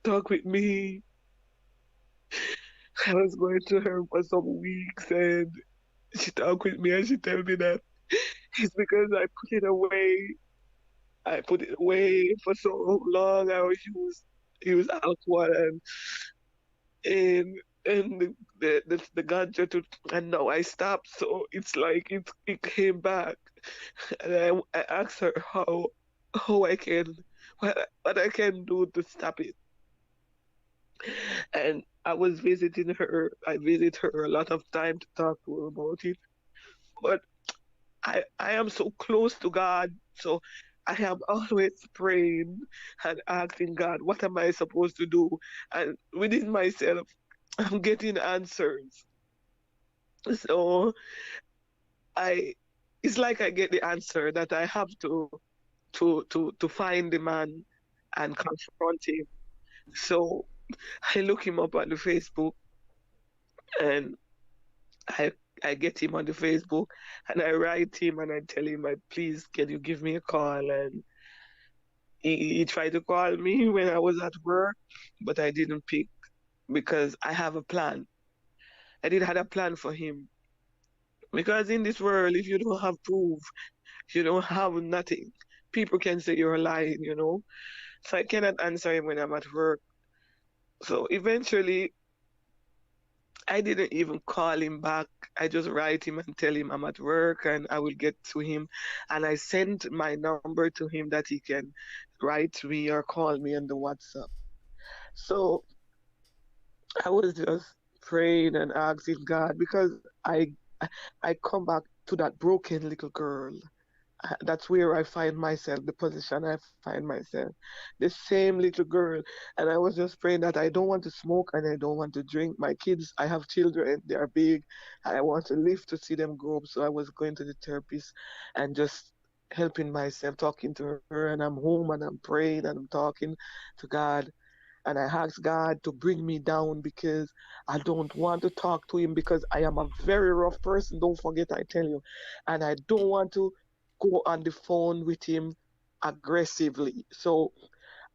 talked with me. I was going to her for some weeks and she talked with me and she told me that it's because I put it away. I put it away for so long. I was use alcohol and and the ganja to, and now I stopped. So it's like it came back, and I asked her how I can what I can do to stop it. And I was visiting her. I visit her a lot of time to talk to her about it. But I am so close to God, so I am always praying and asking God, what am I supposed to do? And within myself, I'm getting answers. So I it's like I get the answer that I have to find the man and confront him. So I look him up on the Facebook and I I get him on the Facebook and I write him and I tell him, I please can you give me a call? And he tried to call me when I was at work, but I didn't pick because I have a plan. I did have a plan for him. Because in this world, if you don't have proof, you don't have nothing. People can say you're lying, you know. So I cannot answer him when I'm at work. So eventually, I didn't even call him back. I just write him and tell him I'm at work and I will get to him. And I sent my number to him that he can write me or call me on the WhatsApp. So I was just praying and asking God because I come back to that broken little girl. That's where I find myself, the position I find myself, the same little girl. And I was just praying that I don't want to smoke and I don't want to drink. My kids, I have children, they are big, and I want to live to see them grow up. So I was going to the therapist and just helping myself, talking to her, and I'm home and I'm praying and I'm talking to God. And I ask God to bring me down because I don't want to talk to him because I am a very rough person. Don't forget, I tell you. And I don't want to go on the phone with him aggressively. So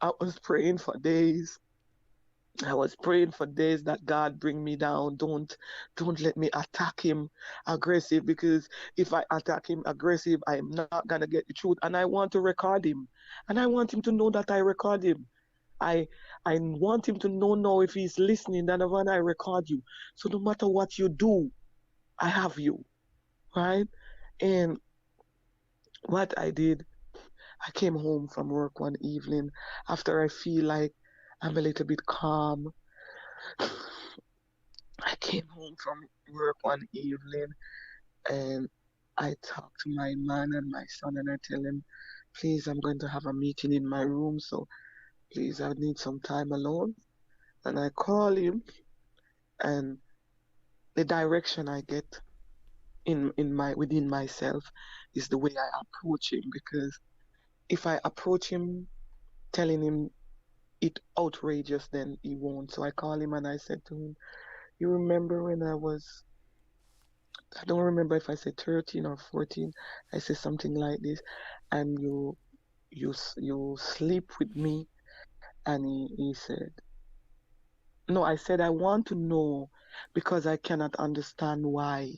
I was praying for days I was praying for days that God bring me down. Don't let me attack him aggressive, because if I attack him aggressive, I'm not gonna get the truth. And I want to record him. And I want him to know that I record him. I I want him to know now, if he's listening, that when I record you. So no matter what you do, I have you. Right? And what I did, I came home from work one evening after I feel like I'm a little bit calm. I came home from work one evening and I talked to my man and my son, and I tell him, please, I'm going to have a meeting in my room, so please, I need some time alone. And I call him, and the direction I get in my within myself is the way I approach him, because if I approach him telling him it outrageous, then he won't. So I call him and I said to him, you remember when I don't remember if I said 13 or 14. I said something like this, and you sleep with me. And he said, no, I said, I want to know because I cannot understand why.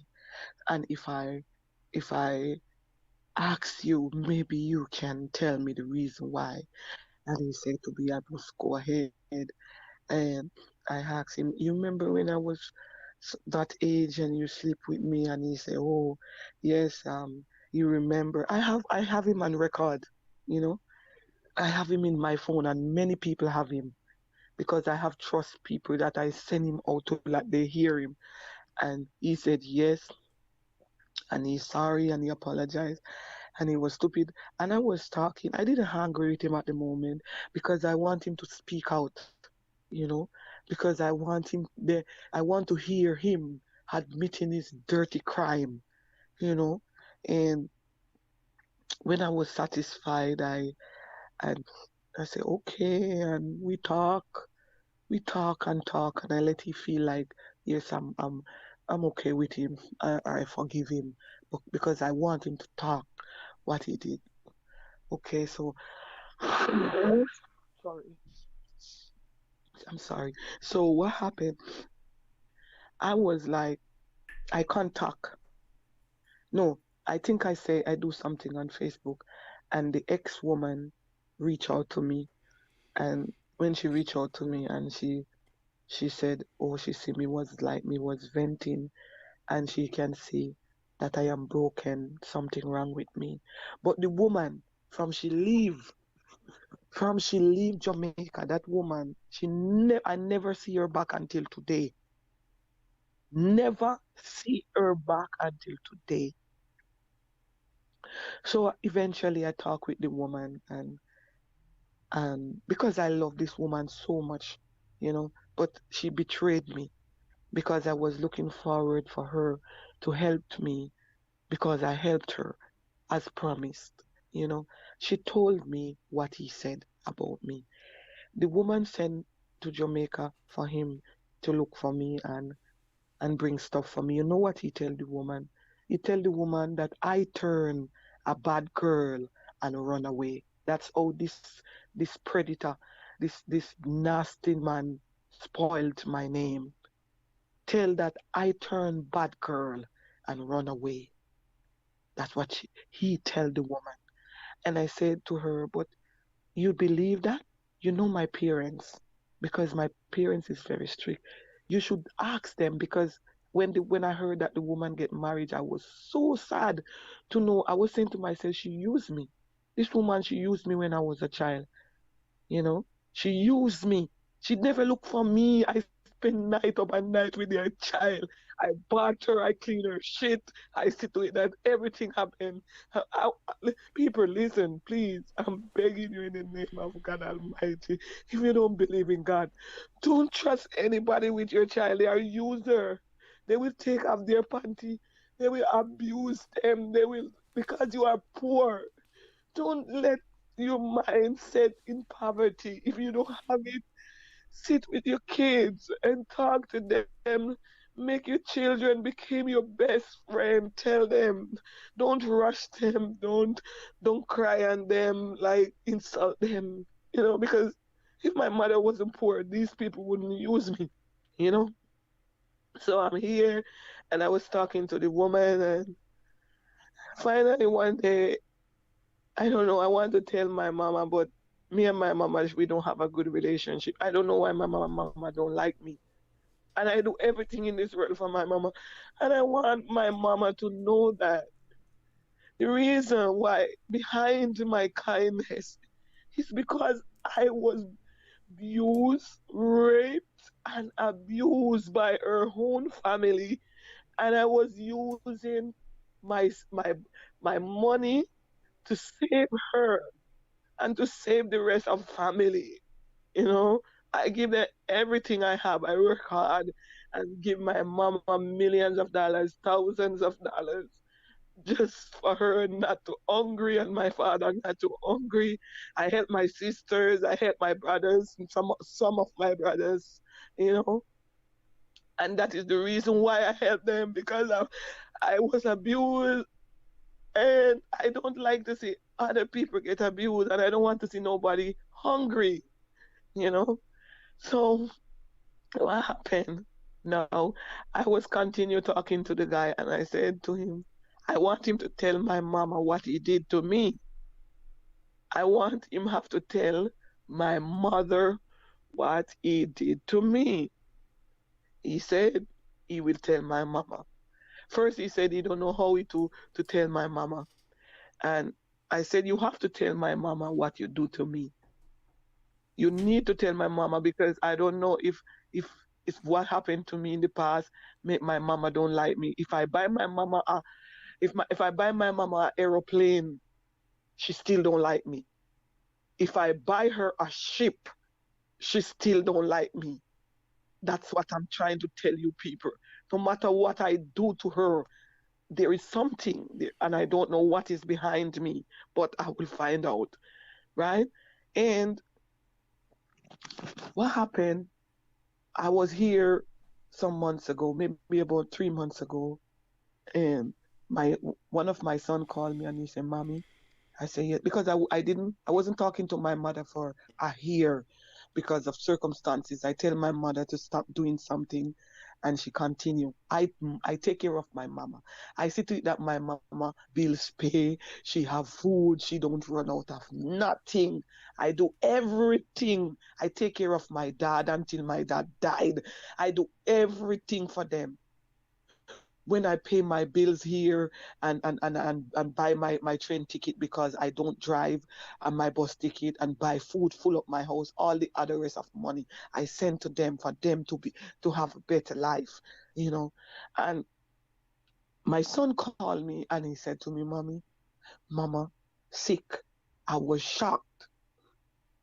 And if I ask you, maybe you can tell me the reason why. And he said to me, I must go ahead. And I asked him, you remember when I was that age and you sleep with me? And he said, oh, yes, you remember. I have him on record, you know. I have him in my phone, and many people have him, because I have trust people that I send him out to, like, they hear him. And he said yes, and he's sorry, and he apologized, and he was stupid. And I was talking. I didn't angry with him at the moment, because I want him to speak out, you know, because I want to hear him admitting his dirty crime, you know. And when I was satisfied, and I said okay, and we talk and talk, and I let him feel like, yes, I'm okay with him. I forgive him, but because I want him to talk what he did. Okay, so sorry, I'm sorry. So what happened? I was like, I can't talk. No, I think I say I do something on Facebook, and the ex-woman reached out to me, and when she reached out to me, and she said, oh, she see me was like me was venting, and she can see that I am broken, something wrong with me. But the woman, from she leave Jamaica, that woman, I never see her back until today. Never see her back until today. So eventually I talk with the woman, and because I love this woman so much, but she betrayed me, because I was looking forward for her to help me, because I helped her as promised. You know, she told me what he said about me. The woman sent to Jamaica for him to look for me and bring stuff for me. You know what he tell the woman? He tell the woman that I turn a bad girl and run away. That's how this predator, this nasty man spoiled my name. Tell that I turn bad girl and run away. That's what he tell the woman. And I said to her, but you believe that? You know my parents, because my parents is very strict. You should ask them, because when I heard that the woman get married, I was so sad to know. I was saying to myself, she used me. This woman, she used me when I was a child. You know, she used me. She never looked for me. I spend night up and night with her child. I bought her, I clean her shit, I sit with that, everything happened. People, listen, please. I'm begging you in the name of God Almighty. If you don't believe in God, don't trust anybody with your child. They are user. They will take off their panty. They will abuse them. They will, because you are poor. Don't let your mind set in poverty. If you don't have it, sit with your kids and talk to them. Make your children become your best friend. Tell them. Don't rush them. Don't cry on them, like insult them. Because If my mother wasn't poor, these people wouldn't use me, you know? So I'm here and I was talking to the woman, and finally one day, I don't know, I want to tell my mama, but me and my mama, we don't have a good relationship. I don't know why my mama don't like me. And I do everything in this world for my mama. And I want my mama to know that the reason why behind my kindness is because I was abused, raped, and abused by her own family, and I was using my my my money to save her and to save the rest of family. You know, I give them everything I have. I work hard and give my mama millions of dollars, thousands of dollars, just for her not to hungry and my father not to hungry. I help my sisters, I help my brothers, and some of my brothers, you know, and that is the reason why I help them, because I was abused, and I don't like to see other people get abused, and I don't want to see nobody hungry, you know. So what happened? Now I was continue talking to the guy, and I said to him, I want him to tell my mama what he did to me. I want him have to tell my mother what he did to me. He said he will tell my mama. First he said he don't know how to tell my mama. And I said, you have to tell my mama what you do to me. You need to tell my mama, because I don't know if if what happened to me in the past make my mama don't like me. If I buy my mama a if I buy my mama an aeroplane, she still don't like me. If I buy her a ship, she still don't like me. That's what I'm trying to tell you people. No matter what I do to her, there is something there, and I don't know what is behind me, but I will find out, right? And what happened? I was here some months ago, maybe about 3 months ago, and my one of my son called me and he said, "Mommy," I say, "Yeah," because I wasn't talking to my mother for a year because of circumstances. I tell my mother to stop doing something, and she continue. I take care of my mama. I see to it that my mama bills pay. She have food. She don't run out of nothing. I do everything. I take care of my dad until my dad died. I do everything for them. When I pay my bills here and buy my train ticket because I don't drive, and my bus ticket, and buy food, full up my house, all the other rest of money I send to them for them to have a better life, you know. And my son called me and he said to me, "Mommy, mama sick." I was shocked.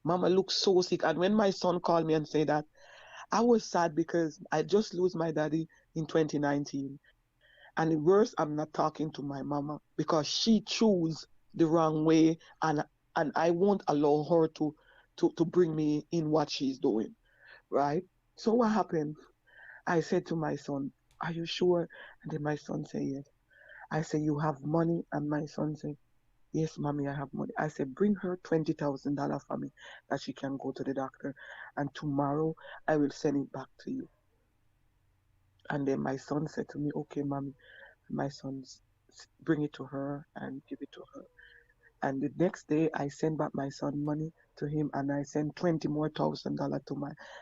Mama looked so sick. And when my son called me and said that, I was sad because I just lose my daddy in 2019. And worse, I'm not talking to my mama because she chose the wrong way, and I won't allow her to bring me in what she's doing, right? So what happened? I said to my son, "Are you sure?" And then my son said, "Yes." I said, "You have money?" And my son said, "Yes, mommy, I have money." I said, "Bring her $20,000 for me that she can go to the doctor, and tomorrow I will send it back to you." And then my son said to me, "Okay, mommy." My sons bring it to her and give it to her. And the next day I send back my son money to him, and I send 20 more $1,000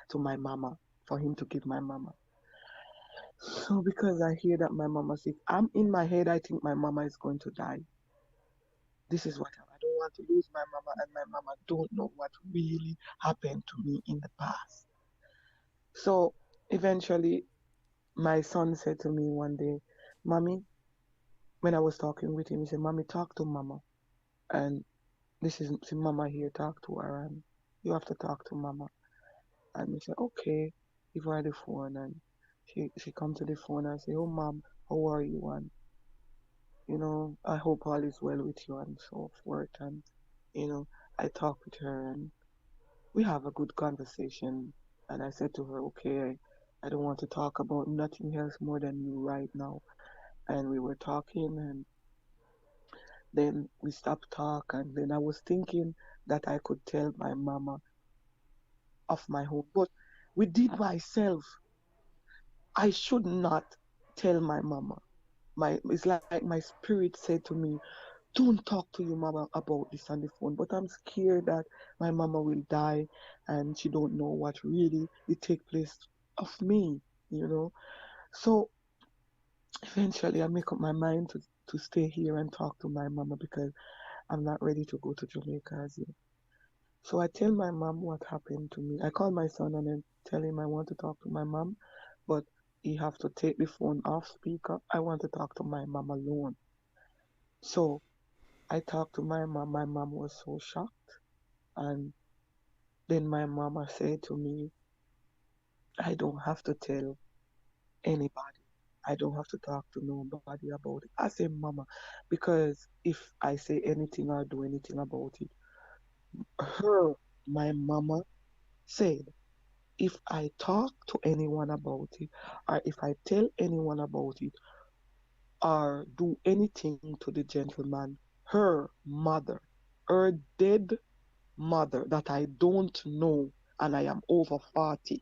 to my mama for him to give my mama. So because I hear that my mama sick, I'm in my head, I think my mama is going to die. This is what I don't want to lose my mama, and my mama don't know what really happened to me in the past. So eventually my son said to me one day, "Mommy," when I was talking with him, he said, "Mommy, talk to mama." And this is see mama here, talk to her, and you have to talk to mama. And he said, "Okay." Give her the phone, and she come to the phone and say, "Oh mom, how are you?" And I hope all is well with you and so forth. And you know, I talk with her and we have a good conversation. And I said to her, "Okay, I don't want to talk about nothing else more than you right now." And we were talking, and then we stopped talk, and then I was thinking that I could tell my mama of my own. But within myself, I should not tell my mama. It's like my spirit said to me, don't talk to your mama about this on the phone. But I'm scared that my mama will die and she don't know what really it take place of me, you know. So eventually I make up my mind to stay here and talk to my mama because I'm not ready to go to Jamaica as yet. So I tell my mom what happened to me. I call my son and then tell him I want to talk to my mom, but he have to take the phone off speaker. I want to talk to my mom alone. So I talked to my mom. My mom was so shocked. And then my mama said to me, I don't have to tell anybody. I don't have to talk to nobody about it. I say, Mama, because if I say anything or do anything about it, her, my mama said, if I talk to anyone about it, or if I tell anyone about it, or do anything to the gentleman, her mother, her dead mother that I don't know, and I am over 40,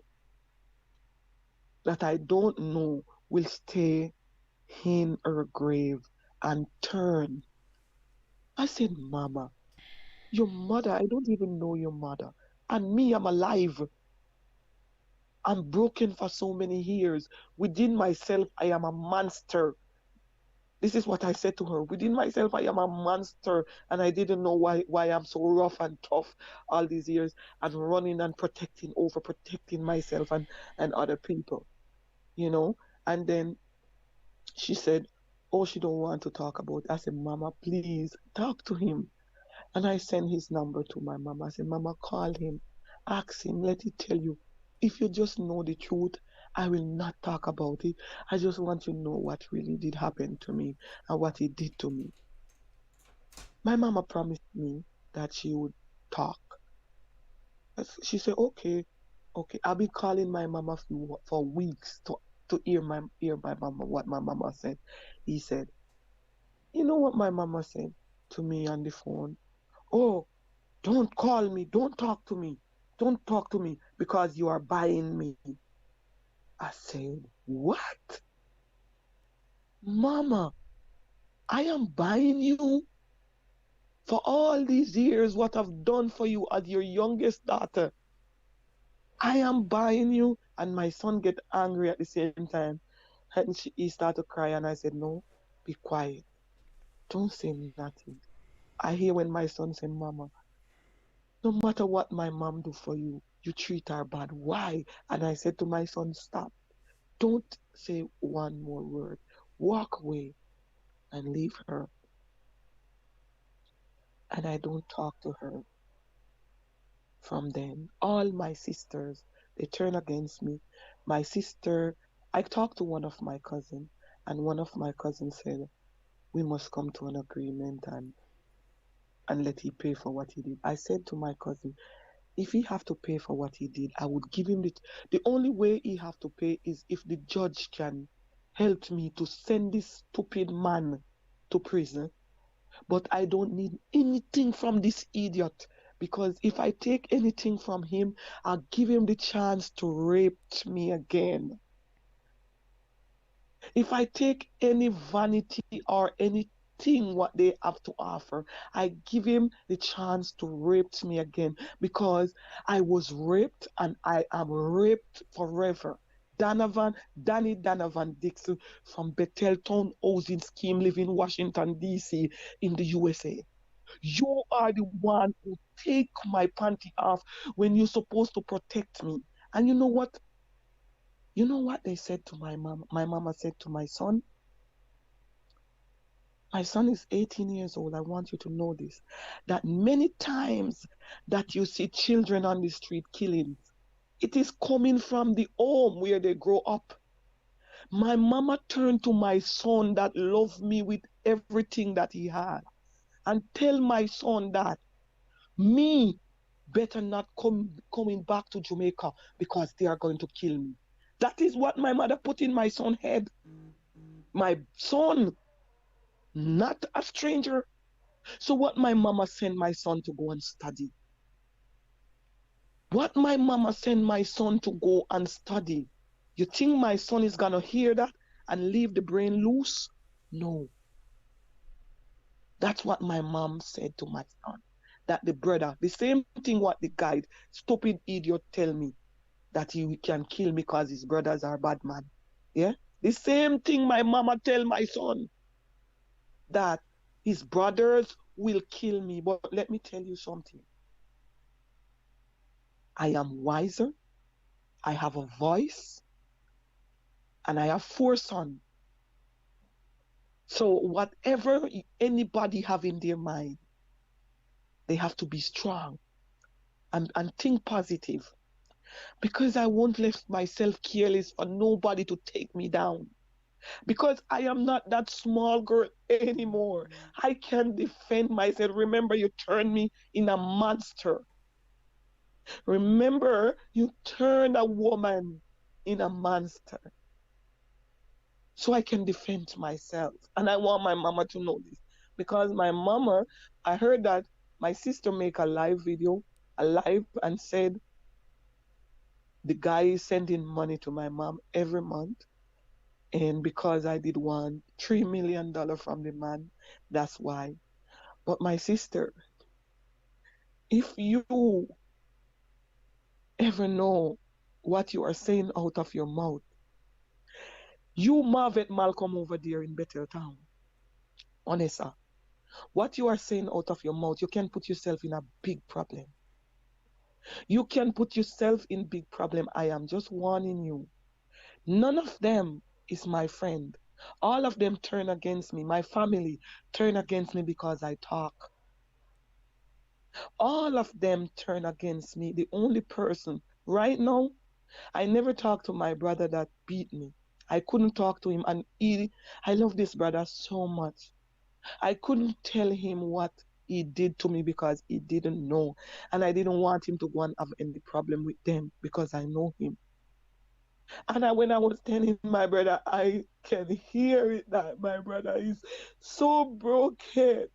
that I don't know, will stay in her grave and turn. I said, Mama, your mother, I don't even know your mother. And me, I'm alive. I'm broken for so many years. Within myself, I am a monster. This is what I said to her. Within myself, I am a monster, and I didn't know why I'm so rough and tough all these years and running and protecting, overprotecting myself and other people, you know. And then she said, "Oh, she don't want to talk about it." I said, "Mama, please talk to him." And I sent his number to my mama. I said, "Mama, call him, ask him, let him tell you. If you just know the truth, I will not talk about it. I just want you to know what really did happen to me and what he did to me." My mama promised me that she would talk. She said, "Okay, okay." I've been calling my mama for weeks to hear my mama what my mama said. He said, "You know what my mama said to me on the phone? Oh, don't call me, don't talk to me, don't talk to me because you are buying me." I said, "What? Mama, I am buying you for all these years, what I've done for you as your youngest daughter. I am buying you." And my son get angry at the same time. And he started to cry and I said, "No, be quiet. Don't say nothing." I hear when my son said, "Mama, no matter what my mom do for you, you treat her bad. Why?" And I said to my son, "Stop. Don't say one more word. Walk away and leave her." And I don't talk to her from then. All my sisters, they turn against me. My sister, I talked to one of my cousins, and one of my cousins said, "We must come to an agreement and let he pay for what he did." I said to my cousin, if he have to pay for what he did, I would give him the only way he have to pay is if the judge can help me to send this stupid man to prison. But I don't need anything from this idiot because if I take anything from him, I'll give him the chance to rape me again. If I take any vanity or anything what they have to offer, I give him the chance to rape me again because I was raped and I am raped forever. Danny Donovan Dixon from Betheltown Housing Scheme, living in Washington, D.C., in the USA. You are the one who take my panty off when you're supposed to protect me. And you know what? You know what they said to my mom? My mama said to my son, "My son is 18 years old. I want you to know this, that many times that you see children on the street killing, it is coming from the home where they grow up." My mama turned to my son that loved me with everything that he had and tell my son that me better not coming back to Jamaica because they are going to kill me. That is what my mother put in my son's head. My son, not a stranger. So what my mama sent my son to go and study. What my mama sent my son to go and study, you think my son is gonna hear that and leave the brain loose? No. That's what my mom said to my son. That the brother, the same thing what the guide, stupid idiot, tell me that he can kill me because his brothers are bad man. Yeah? The same thing my mama tell my son, that his brothers will kill me. But let me tell you something. I am wiser, I have a voice, and I have 4 sons. So whatever anybody have in their mind, they have to be strong and think positive. Because I won't let myself careless for nobody to take me down. Because I am not that small girl anymore. I can defend myself. Remember, you turned me in a monster. Remember, you turned a woman in a monster. So I can defend myself. And I want my mama to know this. Because my mama, I heard that my sister make a live video, and said the guy is sending money to my mom every month. And because I did want $3 million from the man, that's why. But my sister, if you ever know what you are saying out of your mouth, you Marvet Malcolm over there in Bethel Town, Honesta, what you are saying out of your mouth, you can put yourself in a big problem. You can put yourself in big problem. I am just warning you. None of them is my friend. All of them turn against me. My family turn against me because I talk. All of them turn against me. The only person right now, I never talked to my brother that beat me. I couldn't talk to him, and I love this brother so much. I couldn't tell him what he did to me because he didn't know. And I didn't want him to go and have any problem with them because I know him. And when I was telling my brother, I can hear it that my brother is so broken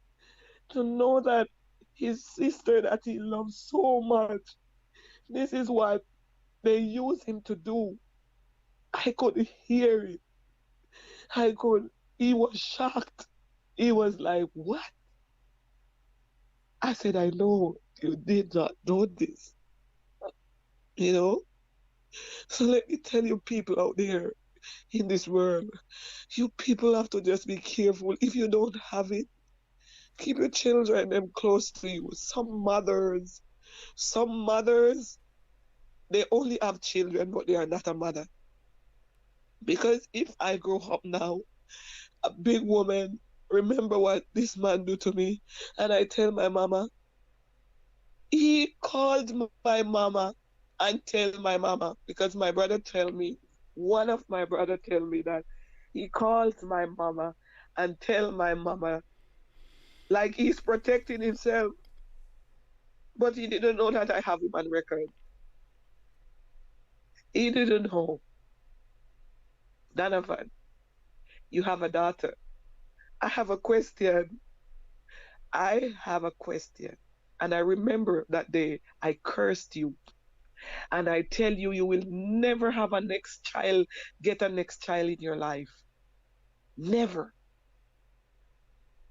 to know that his sister that he loves so much, this is what they use him to do. I could hear it. He was shocked. He was like, what? I said, I know you did not know this. You know? So let me tell you, people out there in this world, you people have to just be careful. If you don't have it, keep your children them close to you. Some mothers, they only have children, but they are not a mother. Because if I grow up now, a big woman, remember what this man do to me, and I tell my mama, he called my mama and tell my mama, because my brother tell me, one of my brother tell me that he calls my mama and tell my mama like he's protecting himself, but he didn't know that I have him on record. He didn't know. Donovan, you have a daughter. I have a question. I have a question. And I remember that day I cursed you. And I tell you, you will never have get a next child in your life. Never.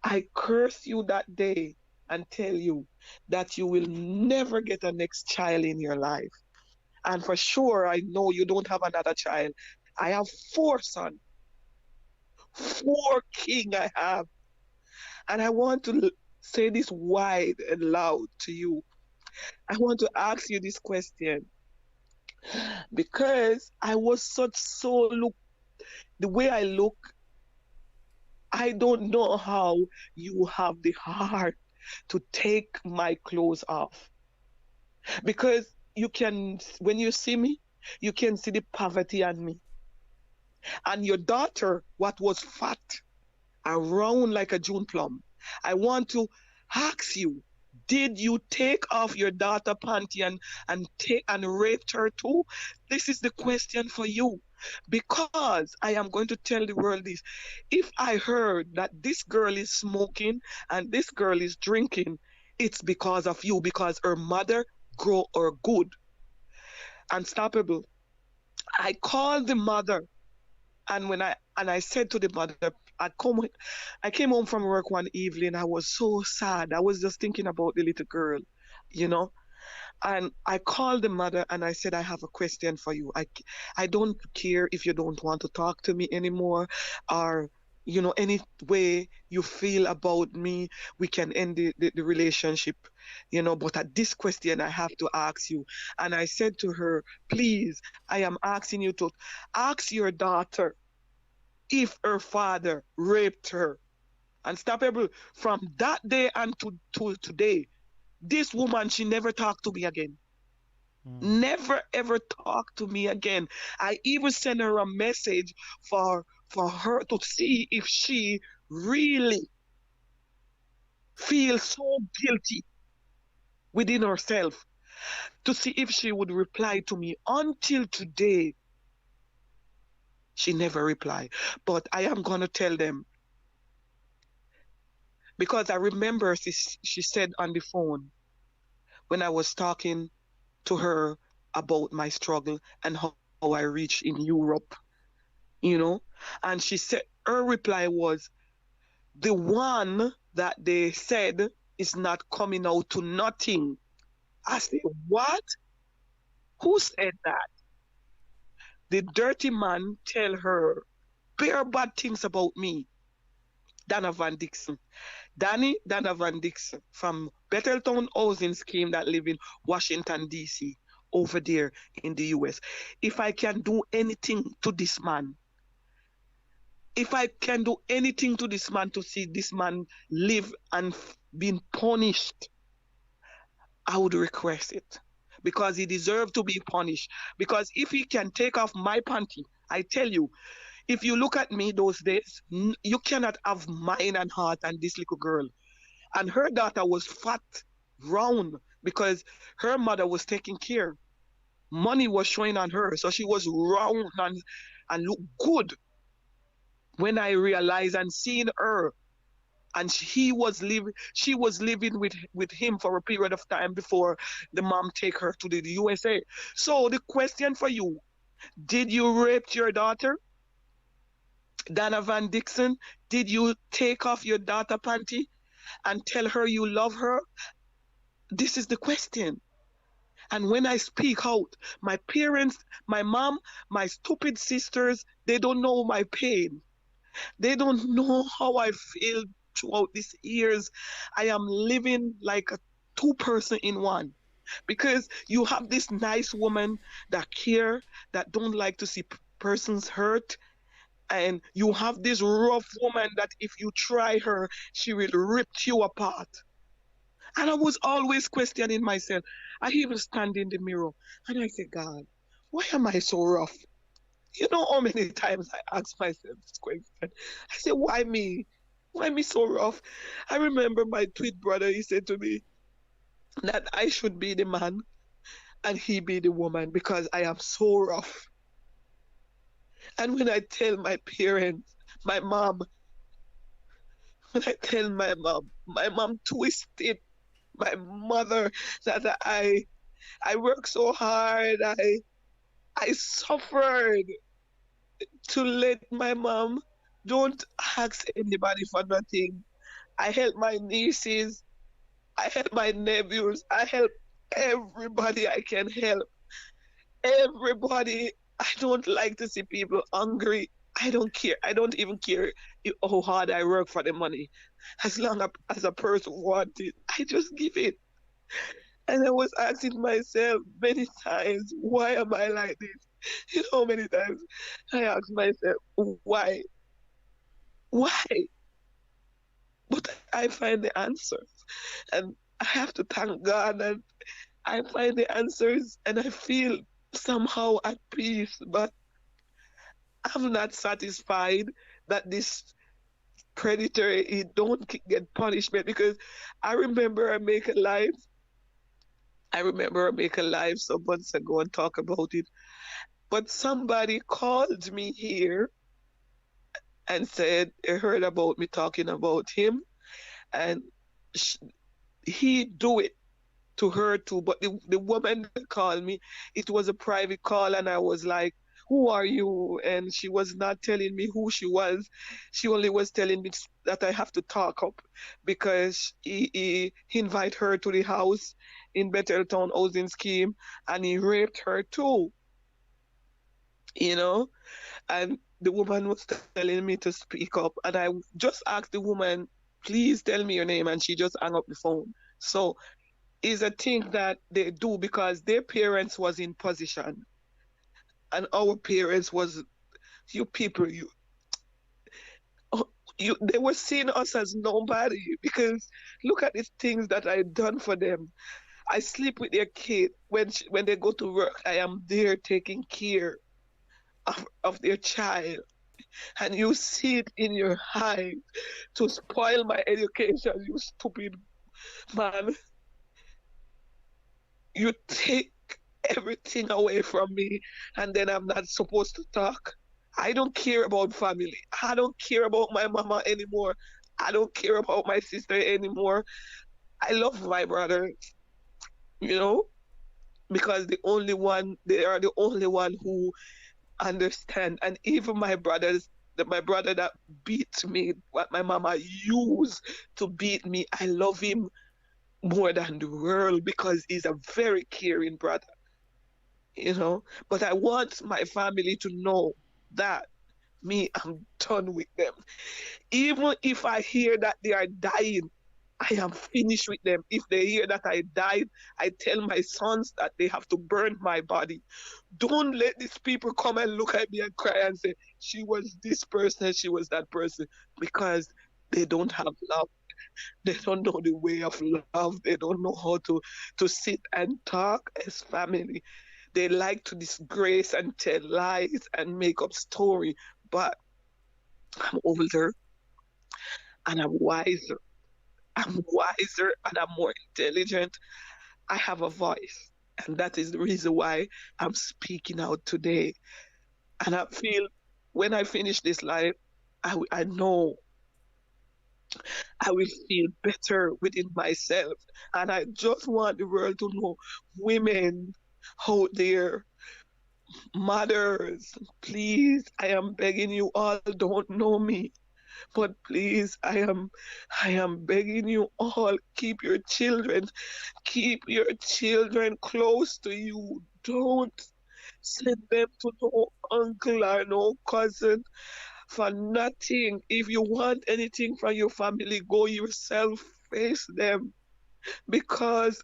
I curse you that day and tell you that you will never get a next child in your life. And for sure, I know you don't have another child. I have 4 sons. 4 king I have. And I want to say this wide and loud to you. I want to ask you this question. Because I was the way I look, I don't know how you have the heart to take my clothes off. Because when you see me, you can see the poverty on me. And your daughter, what was fat, round like a June plum. I want to ask you, did you take off your daughter panty and raped her too? This is the question for you. Because I am going to tell the world this. If I heard that this girl is smoking and this girl is drinking, it's because of you, because her mother grow her good. Unstoppable. I called the mother, and I said to the mother, I came home from work one evening. I was so sad. I was just thinking about the little girl, you know. And I called the mother and I said, I have a question for you. I don't care if you don't want to talk to me anymore, or, any way you feel about me, we can end the relationship, but at this question I have to ask you. And I said to her, please, I am asking you to ask your daughter if her father raped her. Unstoppable. From that day and to today, this woman, she never talked to me again. Never ever talk to me again. I even sent her a message for her to see if she really feels so guilty within herself, to see if she would reply to me. Until today, she never replied. But I am gonna tell them, because I remember she said on the phone when I was talking to her about my struggle and how I reached in Europe, and she said her reply was, the one that they said is not coming out to nothing. I said, what? Who said that? The dirty man tell her bare bad things about me. Dana Van Dixon. Dana Van Dixon from Betheltown Housing Scheme that live in Washington, D.C., over there in the U.S. If I can do anything to this man, if I can do anything to this man to see this man live and being punished, I would request it, because he deserves to be punished. Because if he can take off my panty, I tell you, if you look at me those days, you cannot have mind and heart and this little girl. And her daughter was fat, round, because her mother was taking care. Money was showing on her, so she was round and looked good. When I realized and seen her, and she was living with him for a period of time before the mom take her to the USA. So the question for you, did you rape your daughter? Dana Van Dixon, did you take off your daughter panty and tell her you love her? This is the question. And when I speak out, my parents, my mom, my stupid sisters, they don't know my pain. They don't know how I feel throughout these years. I am living like a two-person in one. Because you have this nice woman that care, that don't like to see persons hurt. And you have this rough woman that if you try her, she will rip you apart. And I was always questioning myself. I even stand in the mirror and I say, God, why am I so rough? You know how many times I ask myself this question? I say, why me? Why me so rough? I remember my tweet brother, he said to me that I should be the man and he be the woman because I am so rough. And when I tell my parents, my mom, when I tell my mom twisted my mother that I work so hard, I suffered to let my mom don't ask anybody for nothing. I help my nieces, I help my nephews, I help everybody I can help. Everybody. I don't like to see people hungry. I don't care. I don't even care how hard I work for the money. As long as a person wants it, I just give it. And I was asking myself many times, why am I like this? Many times I ask myself, why? Why? But I find the answers. And I have to thank God that I find the answers and I feel somehow at peace. But I'm not satisfied that this predator, he don't get punishment, because I remember I make a live some months ago and talk about it. But somebody called me here and said they heard about me talking about him, and sh- he do it. to her too. But the woman that called me, it was a private call, and I was like, "Who are you?" And she was not telling me who she was. She only was telling me that I have to talk up because he invited her to the house in Betheltown housing scheme, and he raped her too. You know, and the woman was telling me to speak up, and I just asked the woman, "Please tell me your name," and she just hung up the phone. So is a thing that they do because their parents was in position, and our parents was, you people, you they were seeing us as nobody because look at the things that I done for them. I sleep with their kid when they go to work. I am there taking care of their child, and you see it in your eyes to spoil my education. You stupid man, you take everything away from me, and then I'm not supposed to talk. I don't care about family. I don't care about my mama anymore. I don't care about my sister anymore. I love my brother, you know, because they are the only one who understand. And even my brothers, my brother that beats me, what my mama used to beat me, I love him more than the world because he's a very caring brother, you know. But I want my family to know that me, I'm done with them. Even if I hear that they are dying, I am finished with them. If they hear that I died, I tell my sons that they have to burn my body. Don't let these people come and look at me and cry and say, she was this person, she was that person, because they don't have love. They don't know the way of love. They don't know how to sit and talk as family. They like to disgrace and tell lies and make up story. But I'm older and I'm wiser. I'm wiser and I'm more intelligent. I have a voice. And that is the reason why I'm speaking out today. And I feel when I finish this life, I know I will feel better within myself. And I just want the world to know, women out there, mothers, please, I am begging you all, don't know me. But please, I am begging you all, keep your children close to you. Don't send them to no uncle or no cousin for nothing. If you want anything from your family, go yourself, face them, because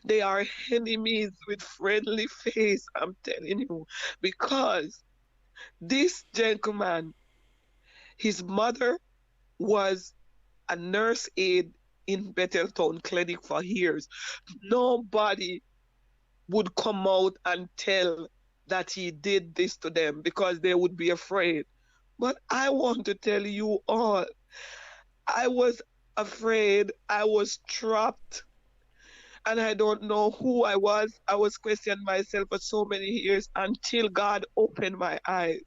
they are enemies with friendly face. I'm telling you, because this gentleman, his mother was a nurse aide in Betheltown Clinic for years. Nobody would come out and tell that he did this to them because they would be afraid. But I want to tell you all, I was afraid, I was trapped, and I don't know who I was. I was questioning myself for so many years until God opened my eyes.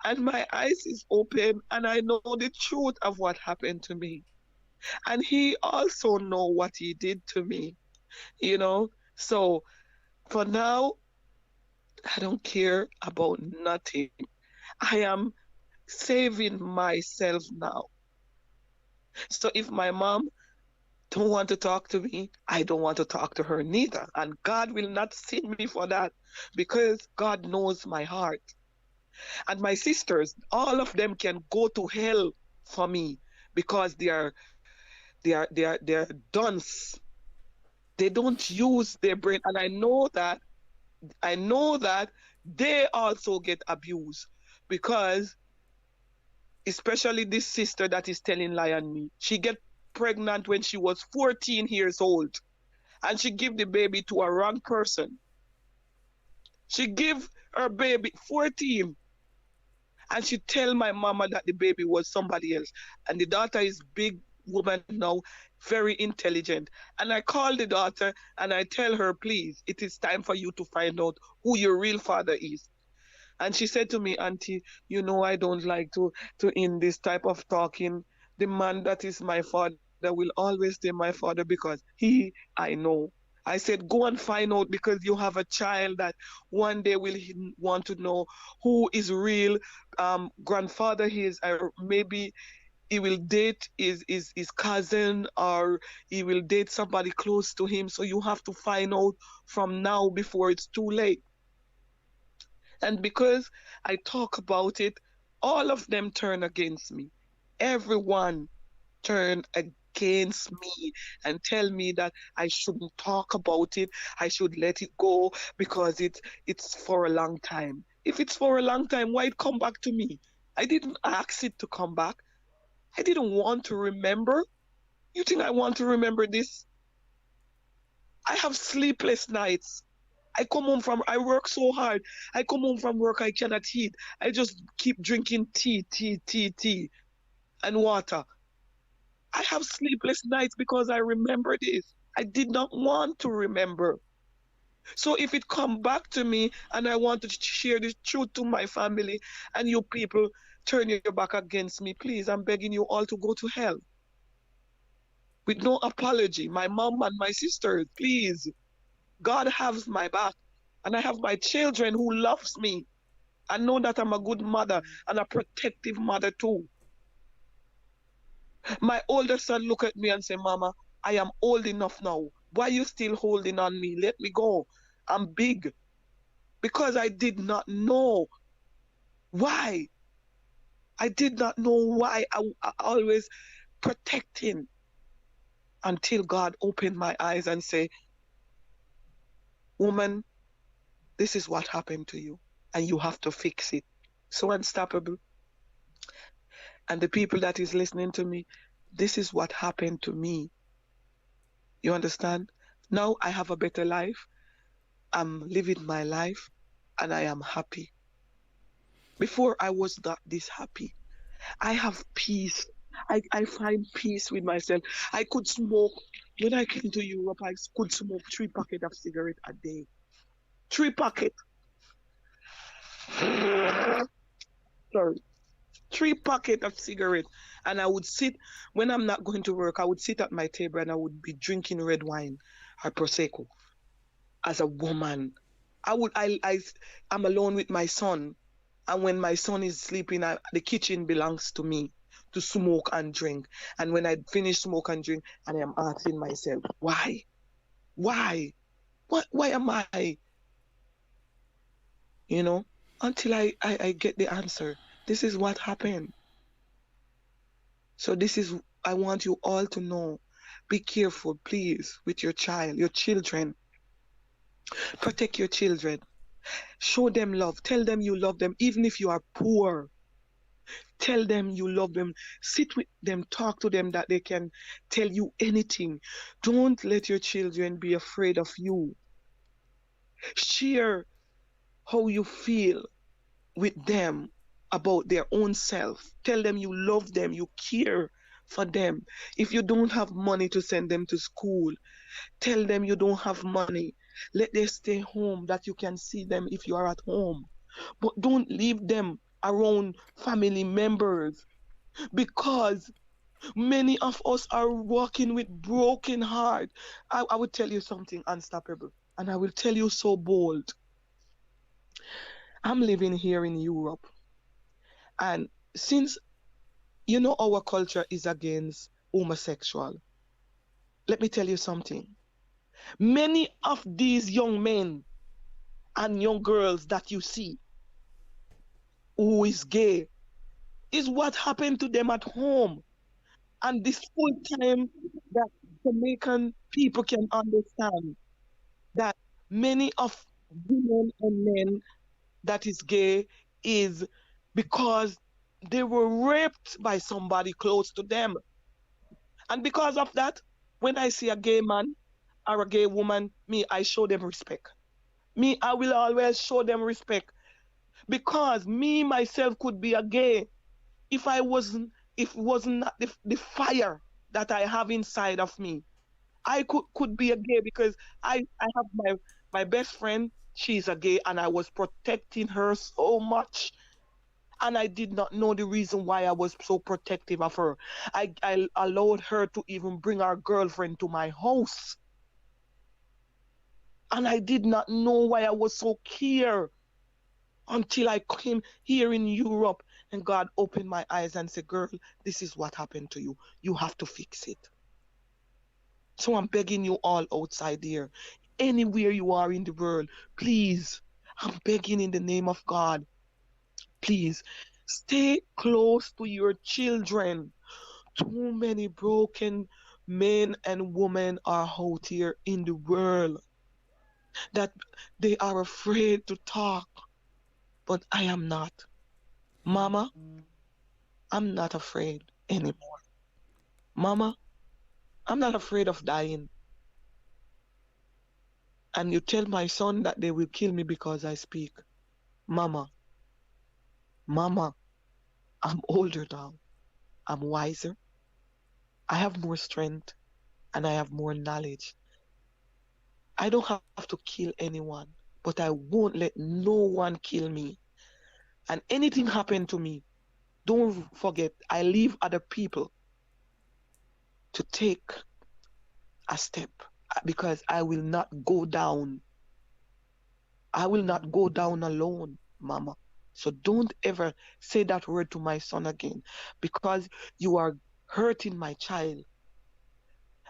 And my eyes is open, and I know the truth of what happened to me. And he also know what he did to me, you know. So for now, I don't care about nothing. I am saving myself now. So if my mom don't want to talk to me, I don't want to talk to her neither. And God will not send me for that because God knows my heart. And my sisters, all of them can go to hell for me because they are dunce. They don't use their brain, and I know that they also get abused because especially this sister that is telling lie on me. She get pregnant when she was 14 years old, and she give the baby to a wrong person. She give her baby 14, and she tell my mama that the baby was somebody else. And the daughter is big woman now, very intelligent. And I call the daughter and I tell her, please, it is time for you to find out who your real father is. And she said to me, Auntie, I don't like to in this type of talking. The man that is my father father will always stay my father because I know. I said, go and find out because you have a child that one day will want to know who is real grandfather he is, or maybe he will date his cousin, or he will date somebody close to him. So you have to find out from now before it's too late. And because I talk about it, all of them turn against me. Everyone turn against me and tell me that I shouldn't talk about it. I should let it go because it's for a long time. If it's for a long time, why it come back to me? I didn't ask it to come back. I didn't want to remember. You think I want to remember this? I have sleepless nights. I work so hard. I come home from work, I cannot eat. I just keep drinking tea, and water. I have sleepless nights because I remember this. I did not want to remember. So if it come back to me and I want to share the truth to my family and you people turn your back against me, please, I'm begging you all to go to hell with no apology. My mom and my sisters, please. God has my back. And I have my children who loves me. I know that I'm a good mother and a protective mother too. My older son look at me and say, Mama, I am old enough now. Why are you still holding on me? Let me go. I'm big. Because I did not know why. I did not know why I always protecting until God opened my eyes and say, woman, this is what happened to you and you have to fix it. So unstoppable. And the people that is listening to me, this is what happened to me. You understand? Now I have a better life. I'm living my life and I am happy. Before I was not this happy. I have peace. I find peace with myself. I could smoke. When I came to Europe, I could smoke 3 packets of cigarette a day. 3 packets. Sorry. 3 packets of cigarette. And I would sit, when I'm not going to work, I would sit at my table and I would be drinking red wine or Prosecco. As a woman, I'm alone with my son. And when my son is sleeping, the kitchen belongs to me to smoke and drink. And when I finish smoke and drink, and I am asking myself, why? Why? Why am I? You know, until I get the answer. This is what happened. So I want you all to know, be careful, please, with your child, your children. Protect your children. Show them love. Tell them you love them, even if you are poor. Tell them you love them. Sit with them, talk to them that they can tell you anything. Don't let your children be afraid of you. Share how you feel with them about their own self. Tell them you love them, you care for them. If you don't have money to send them to school, tell them you don't have money. Let them stay home that you can see them if you are at home. But don't leave them around family members because many of us are walking with broken heart. I will tell you something unstoppable, and I will tell you so bold. I'm living here in Europe, and since our culture is against homosexual, let me tell you something. Many of these young men and young girls that you see who is gay is what happened to them at home. And this full time that Jamaican people can understand that many of women and men that is gay is because they were raped by somebody close to them. And because of that, when I see a gay man or a gay woman, I show them respect. I will always show them respect because me myself could be a gay if I wasn't, if it wasn't the fire that I have inside of me. I could be a gay because I have my best friend, she's a gay, and I was protecting her so much. And I did not know the reason why I was so protective of her. I allowed her to even bring our girlfriend to my house. And I did not know why I was so care until I came here in Europe and God opened my eyes and said, girl, this is what happened to you. You have to fix it. So I'm begging you all outside there, anywhere you are in the world, please, I'm begging in the name of God, please stay close to your children. Too many broken men and women are out here in the world that they are afraid to talk, but I am not. Mama, I'm not afraid anymore. Mama, I'm not afraid of dying. And you tell my son that they will kill me because I speak. Mama, Mama, I'm older now. I'm wiser. I have more strength and I have more knowledge. I don't have to kill anyone, but I won't let no one kill me. And anything happen to me, don't forget, I leave other people to take a step because I will not go down. I will not go down alone, Mama. So don't ever say that word to my son again because you are hurting my child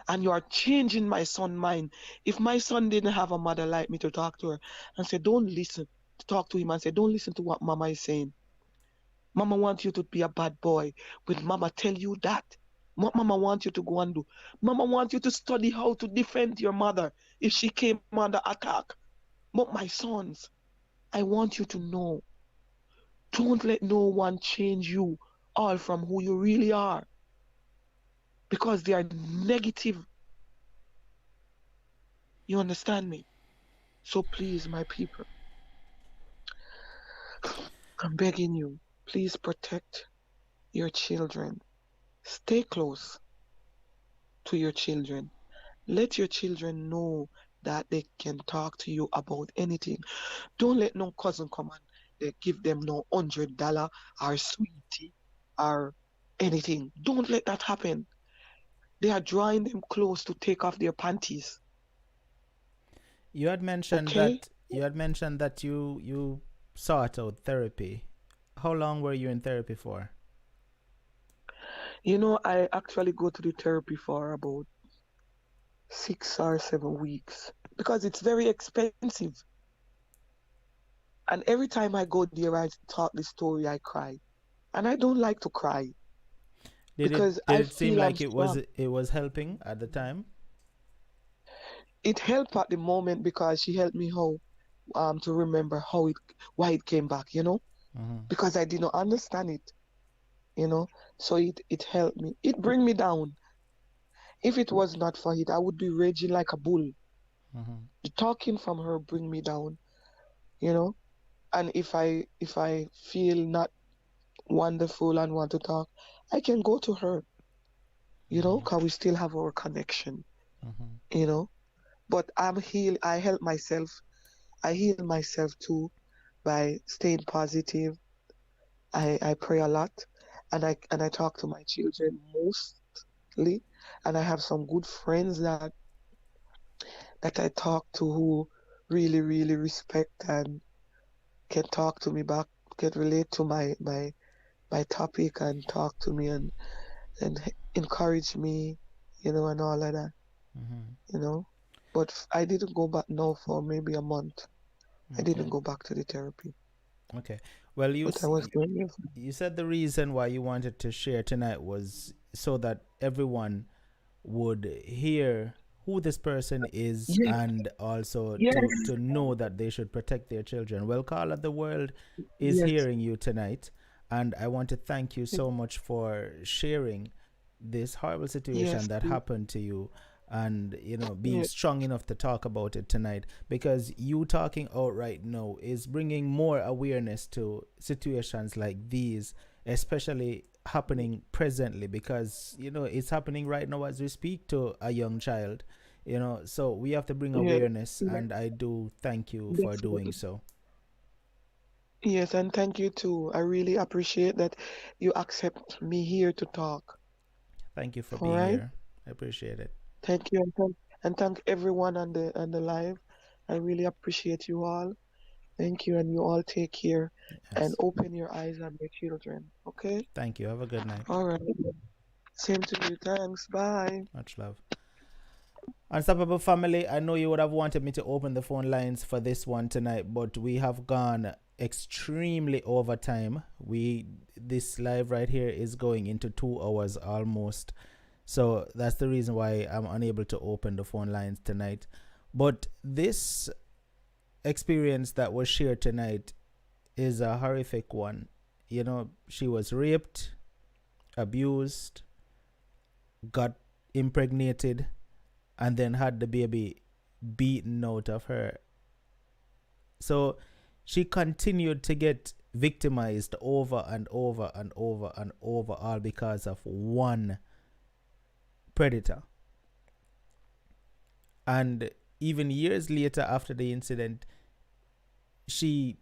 and you are changing my son's mind. If my son didn't have a mother like me to talk to her and say, don't listen, to talk to him and say, don't listen to what Mama is saying. Mama wants you to be a bad boy. Will Mama tell you that? What Mama wants you to go and do? Mama wants you to study how to defend your mother if she came under attack. But my sons, I want you to know, don't let no one change you all from who you really are because they are negative. You understand me? So please, my people, I'm begging you, please protect your children. Stay close to your children. Let your children know that they can talk to you about anything. Don't let no cousin come and they give them no $100 or sweetie or anything. Don't let that happen. They are drawing them close to take off their panties. You had mentioned Okay? that you sought out therapy. How long were you in therapy for? You know, I actually go to the therapy for about 6 or 7 weeks because it's very expensive. And every time I go there, I talk the story, I cry. And I don't like to cry because Did I it seem feel I'm like strong. it was helping at the time? It helped at the moment because she helped me how to remember why it came back, Mm-hmm. because I did not understand it, you know. So it helped me. It bring me down. If it was not for it, I would be raging like a bull. Mm-hmm. The talking from her bring me down, you know. And if I feel not wonderful and want to talk, I can go to her, Mm-hmm. because we still have our connection, Mm-hmm. you know. But I'm healed. I help myself. I heal myself too by staying positive. I pray a lot, and I talk to my children mostly, and I have some good friends that I talk to who really really respect and can talk to me back, can relate to my topic and talk to me and encourage me, and all of that, Mm-hmm. you know. But I didn't go back now for maybe a month. I Okay. didn't go back to the therapy, Okay. Well, but I was going there. you said the reason why you wanted to share tonight was so that everyone would hear who this person is Yes, and also yes, to know that they should protect their children. Well, Carla, the world is yes, hearing you tonight, and I want to thank you so much for sharing this horrible situation yes, that happened to you, and being yes, strong enough to talk about it tonight, because you talking out right now is bringing more awareness to situations like these, especially happening presently, because it's happening right now as we speak to a young child. So we have to bring yes, awareness, yes, and I do thank you for doing definitely. so. Yes, and thank you too. I really appreciate that you accept me here to talk. Thank you for All being right. here. I appreciate it. Thank you, and thank everyone on the live. I really appreciate you all. Thank you, and you all take care and Yes. open your eyes on your children. Okay? Thank you. Have a good night. All right. Same to you. Thanks. Bye. Much love. Unstoppable family, I know you would have wanted me to open the phone lines for this one tonight, but we have gone extremely over time. This live right here is going into 2 hours almost. So that's the reason why I'm unable to open the phone lines tonight. But this experience that was shared tonight is a horrific one. You know, she was raped, abused, got impregnated, and then had the baby beaten out of her. So she continued to get victimized over and over and over and over, all because of one predator. And even years later, after the incident, she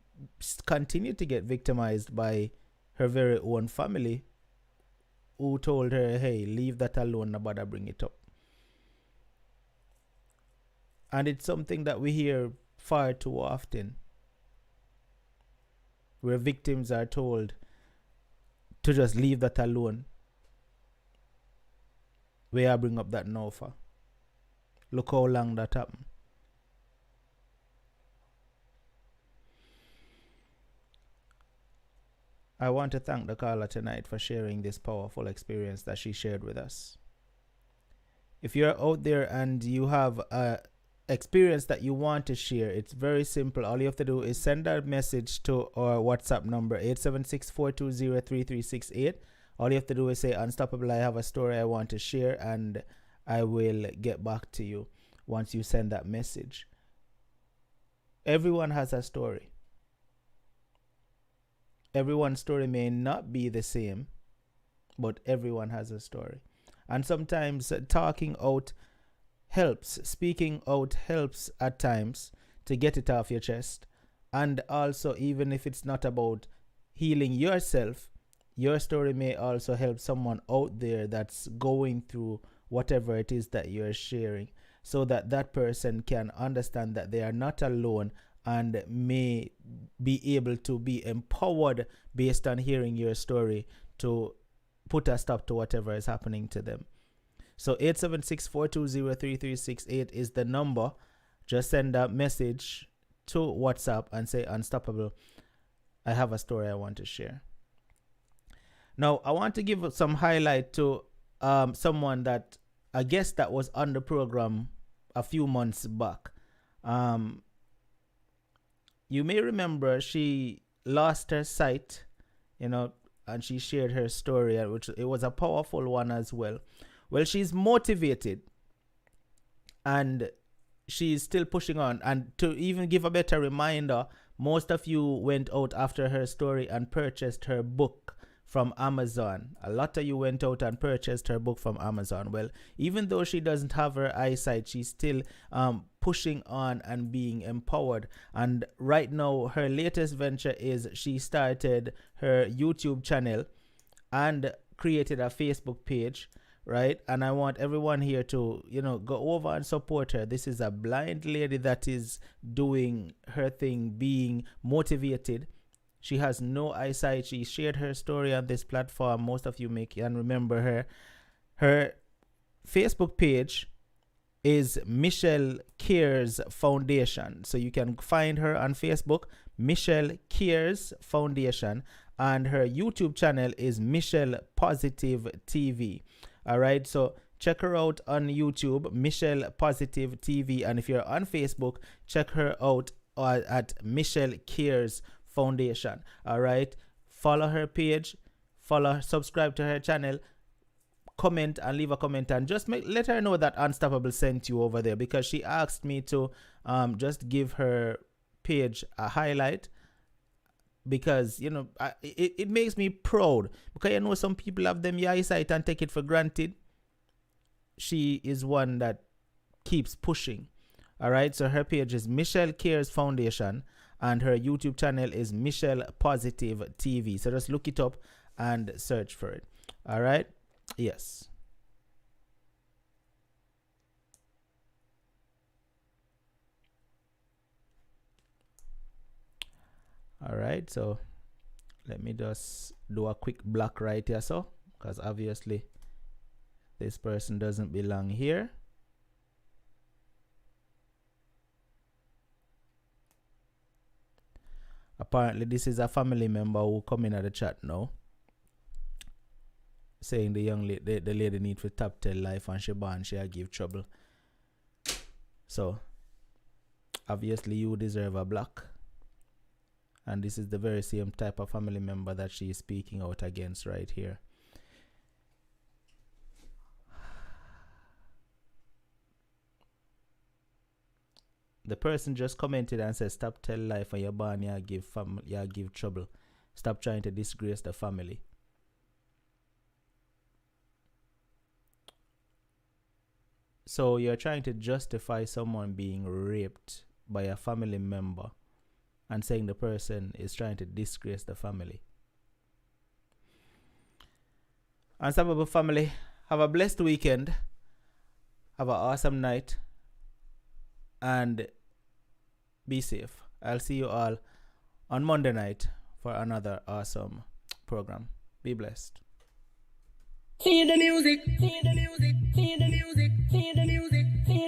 continued to get victimized by her very own family, who told her, hey, leave that alone, nobody bring it up. And it's something that we hear far too often, where victims are told to just leave that alone. Where I bring up that now for. Look how long that happened. I want to thank the caller tonight for sharing this powerful experience that she shared with us. If you're out there and you have a experience that you want to share, it's very simple. All you have to do is send a message to our WhatsApp number 876-420-3368. All you have to do is say, Unstoppable, I have a story I want to share, and I will get back to you once you send that message. Everyone has a story. Everyone's story may not be the same, but everyone has a story. And sometimes talking out helps. Speaking out helps at times to get it off your chest. And also, even if it's not about healing yourself, your story may also help someone out there that's going through whatever it is that you're sharing, so that that person can understand that they are not alone and may be able to be empowered based on hearing your story to put a stop to whatever is happening to them. So 876-420-3368 is the number. Just send a message to WhatsApp and say, Unstoppable, I have a story I want to share. Now, I want to give some highlight to someone that, a guest that was on the program a few months back. You may remember she lost her sight, and she shared her story, which it was a powerful one as well. Well, she's motivated and she's still pushing on. And to even give a better reminder, most of you went out after her story and purchased her book from Amazon. A lot of you went out and purchased her book from Amazon. Well, even though she doesn't have her eyesight, she's still pushing on and being empowered. And right now, her latest venture is she started her YouTube channel and created a Facebook page, right? And I want everyone here to, go over and support her. This is a blind lady that is doing her thing, being motivated. She has no eyesight. She shared her story on this platform. Most of you can remember her. Her Facebook page is Michelle Cares Foundation. So you can find her on Facebook, Michelle Cares Foundation. And her YouTube channel is Michelle Positive TV. All right. So check her out on YouTube, Michelle Positive TV. And if you're on Facebook, check her out at Michelle Cares Foundation. All right. Follow her page, subscribe to her channel, comment and leave a comment, and just let her know that Unstoppable sent you over there, because she asked me to just give her page a highlight, because it makes me proud, because some people have them eyesight and take it for granted. She is one that keeps pushing. All right, so her page is Michelle Cares Foundation, and her YouTube channel is Michelle Positive TV. So just look it up and search for it. All right. Yes. All right. So let me just do a quick block right here. So, because obviously this person doesn't belong here. Apparently, this is a family member who come in at the chat now, saying the lady need for top tell life and she ban she give trouble. So obviously you deserve a block, and this is the very same type of family member that she is speaking out against right here. The person just commented and said, stop tell life and your ban you give trouble. Stop trying to disgrace the family. So you're trying to justify someone being raped by a family member and saying the person is trying to disgrace the family. Unstoppable family, have a blessed weekend. Have an awesome night. And be safe. I'll see you all on Monday night for another awesome program. Be blessed. See the music, see the music, see the music, see the music, see